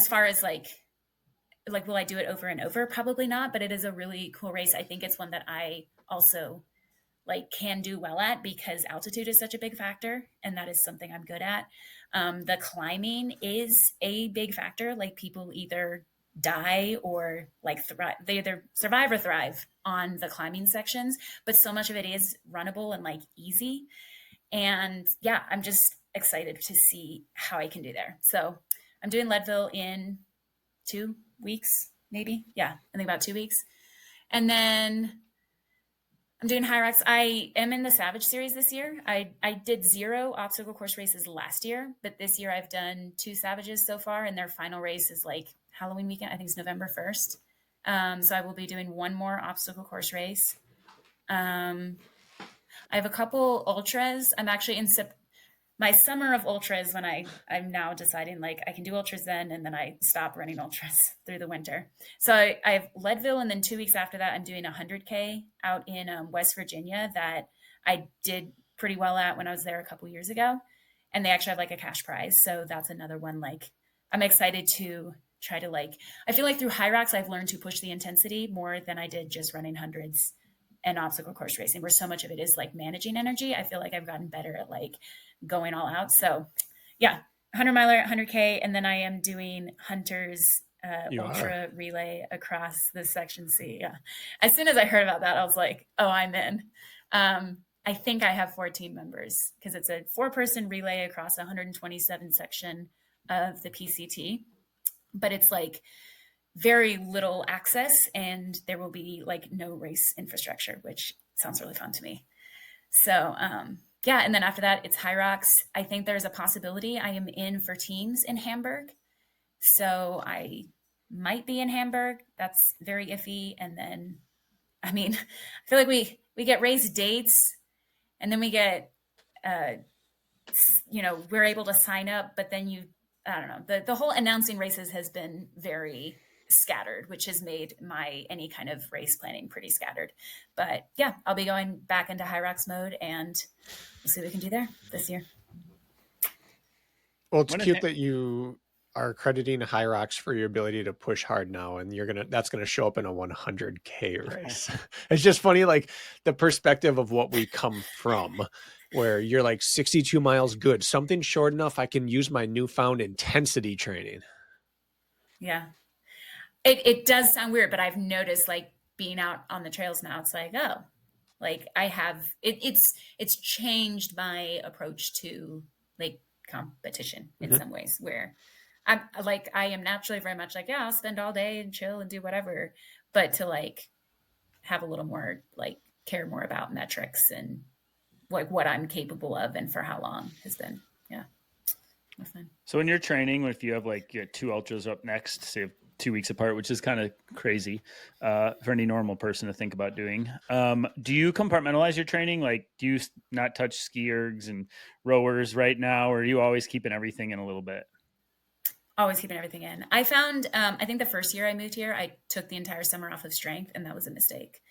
far as like, will I do it over and over? Probably not, but it is a really cool race. I think it's one that I also like can do well at because altitude is such a big factor, and that is something I'm good at. The climbing is a big factor. Like people either die or like they either survive or thrive on the climbing sections, but so much of it is runnable and like easy. And yeah, I'm just excited to see how I can do there. So I'm doing Leadville in 2 weeks, maybe. Yeah, I think about 2 weeks. And then I'm doing High Rocks. I am in the Savage Series this year. I did 0 obstacle course races last year, but this year I've done 2 Savages so far, and their final race is like Halloween weekend. I think it's November 1st. So I will be doing 1 more obstacle course race. I have a couple ultras. I'm actually in my summer of ultras when I'm now deciding like I can do ultras then, and then I stop running ultras through the winter. So I have Leadville, and then 2 weeks after that, I'm doing 100K out in West Virginia that I did pretty well at when I was there a couple years ago. and they actually have like a cash prize. So that's another one. Like I'm excited to try to like, I feel like through Hyrox, I've learned to push the intensity more than I did just running hundreds and obstacle course racing, where so much of it is like managing energy. I feel like I've gotten better at like going all out. So yeah, 100 miler, 100K. And then I am doing Hunter's ultra relay across the section C. Yeah. As soon as I heard about that, I was like, oh, I'm in. I think I have 4 team members because it's a 4-person relay across 127 section of the PCT, but it's like very little access and there will be like no race infrastructure, which sounds really fun to me. So, yeah. And then after that, it's Hyrox. I think there's a possibility I am in for teams in Hamburg. So I might be in Hamburg. That's very iffy. And then, I mean, I feel like we get race dates and then we get, we're able to sign up, but then I don't know, the whole announcing races has been very scattered, which has made any kind of race planning pretty scattered. But yeah, I'll be going back into Hyrox mode and we'll see what we can do there this year. Well, it's cute that you are crediting Hyrox for your ability to push hard now, and that's gonna show up in a 100K race. It's just funny, like the perspective of what we come from, where you're like 62 miles good, something short enough I can use my newfound intensity training. Yeah. It does sound weird, but I've noticed like being out on the trails now, it's like, oh, like I have, it's changed my approach to like competition in some ways, where I am naturally very much like, yeah, I'll spend all day and chill and do whatever, but to like have a little more, like care more about metrics and like what I'm capable of and for how long has been, yeah. So when you're training, if you have like 2 ultras up next, say 2 weeks apart, which is kind of crazy for any normal person to think about doing. Do you compartmentalize your training? Like, do you not touch ski ergs and rowers right now, or are you always keeping everything in a little bit? Always keeping everything in. I found, I think the first year I moved here, I took the entire summer off of strength, and that was a mistake.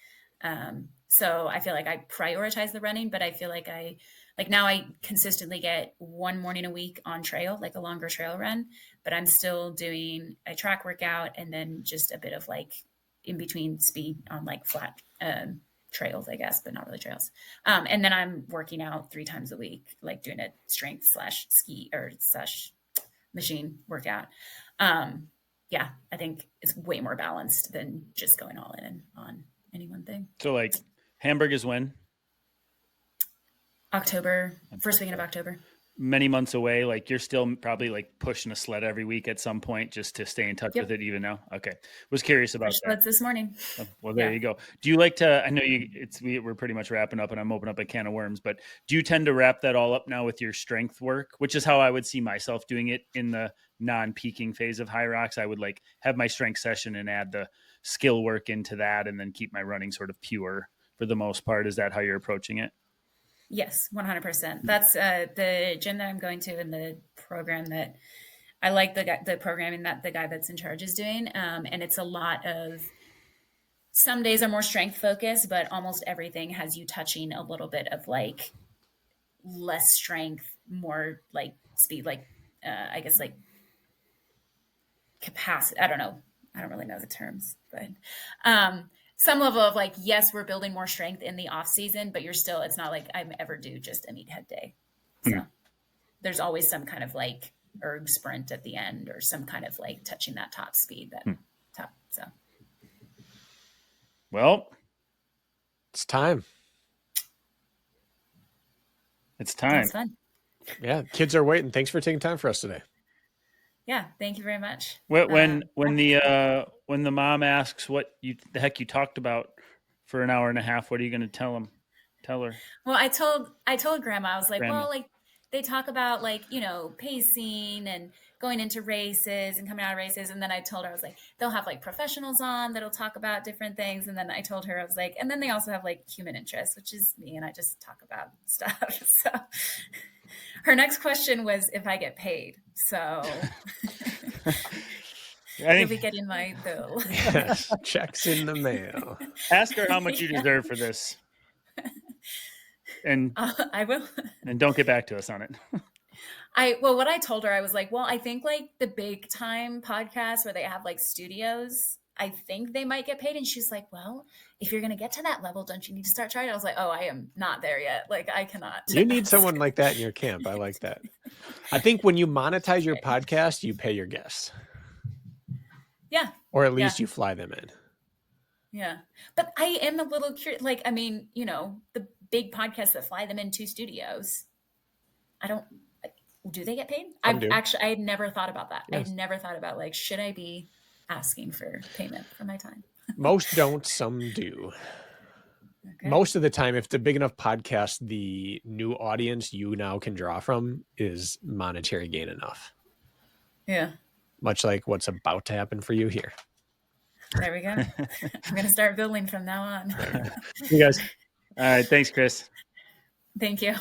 So I feel like I prioritize the running, but I feel like now I consistently get 1 morning a week on trail, like a longer trail run, but I'm still doing a track workout and then just a bit of like in between speed on like flat trails, I guess, but not really trails. And then I'm working out 3 times a week, like doing a strength / ski or / machine workout. Yeah, I think it's way more balanced than just going all in on any one thing. So like Hamburg is when? October, first weekend of October. Many months away. Like you're still probably like pushing a sled every week at some point just to stay in touch with it even now. Okay. Was curious about that. Sleds this morning. Oh, well, there you go. Do you like to, I know we're pretty much wrapping up and I'm opening up a can of worms, but do you tend to wrap that all up now with your strength work, which is how I would see myself doing it in the non-peaking phase of Hyrox? I would like have my strength session and add the skill work into that and then keep my running sort of pure for the most part. Is that how you're approaching it? Yes, 100%. That's the gym that I'm going to and the program that I like the programming that the guy that's in charge is doing. And it's a lot of, some days are more strength focused, but almost everything has you touching a little bit of like less strength, more like speed, like I guess like capacity. I don't know. I don't really know the terms, but some level of like, yes, we're building more strength in the off season, but it's not like I'm ever do just a meathead day. So there's always some kind of like erg sprint at the end or some kind of like touching that top speed, top. So. Well, it's time. It's time. It's fun. Yeah. Kids are waiting. Thanks for taking time for us today. Yeah, thank you very much. When the mom asks what the heck you talked about for an hour and a half, what are you going to tell her? Well, I told Grandma, I was like, well, like they talk about like, pacing and going into races and coming out of races. And then I told her, I was like, they'll have like professionals on that'll talk about different things. And then I told her, I was like, and then they also have like human interest, which is me. And I just talk about stuff. So her next question was if I get paid. So you'll be getting my bill. Yes, checks in the mail. Ask her how much you deserve for this. And I will. And don't get back to us on it. What I told her, I was like, well, I think like the big time podcasts where they have like studios, I think they might get paid. And she's like, well, if you're going to get to that level, don't you need to start trying? I was like, oh, I am not there yet. Like I cannot. You need someone like that in your camp. I like that. I think when you monetize your podcast, you pay your guests. Yeah. Or at least you fly them in. Yeah. But I am a little curious. Like, I mean, you know, the big podcasts that fly them into studios, do they get paid? I had never thought about that. Yes. I had never thought about like, should I be asking for payment for my time? Most don't, some do. Okay. Most of the time, if it's a big enough podcast, the new audience you now can draw from is monetary gain enough. Yeah. Much like what's about to happen for you here. There we go. I'm going to start building from now on. You guys. All right. Thanks, Kris. Thank you.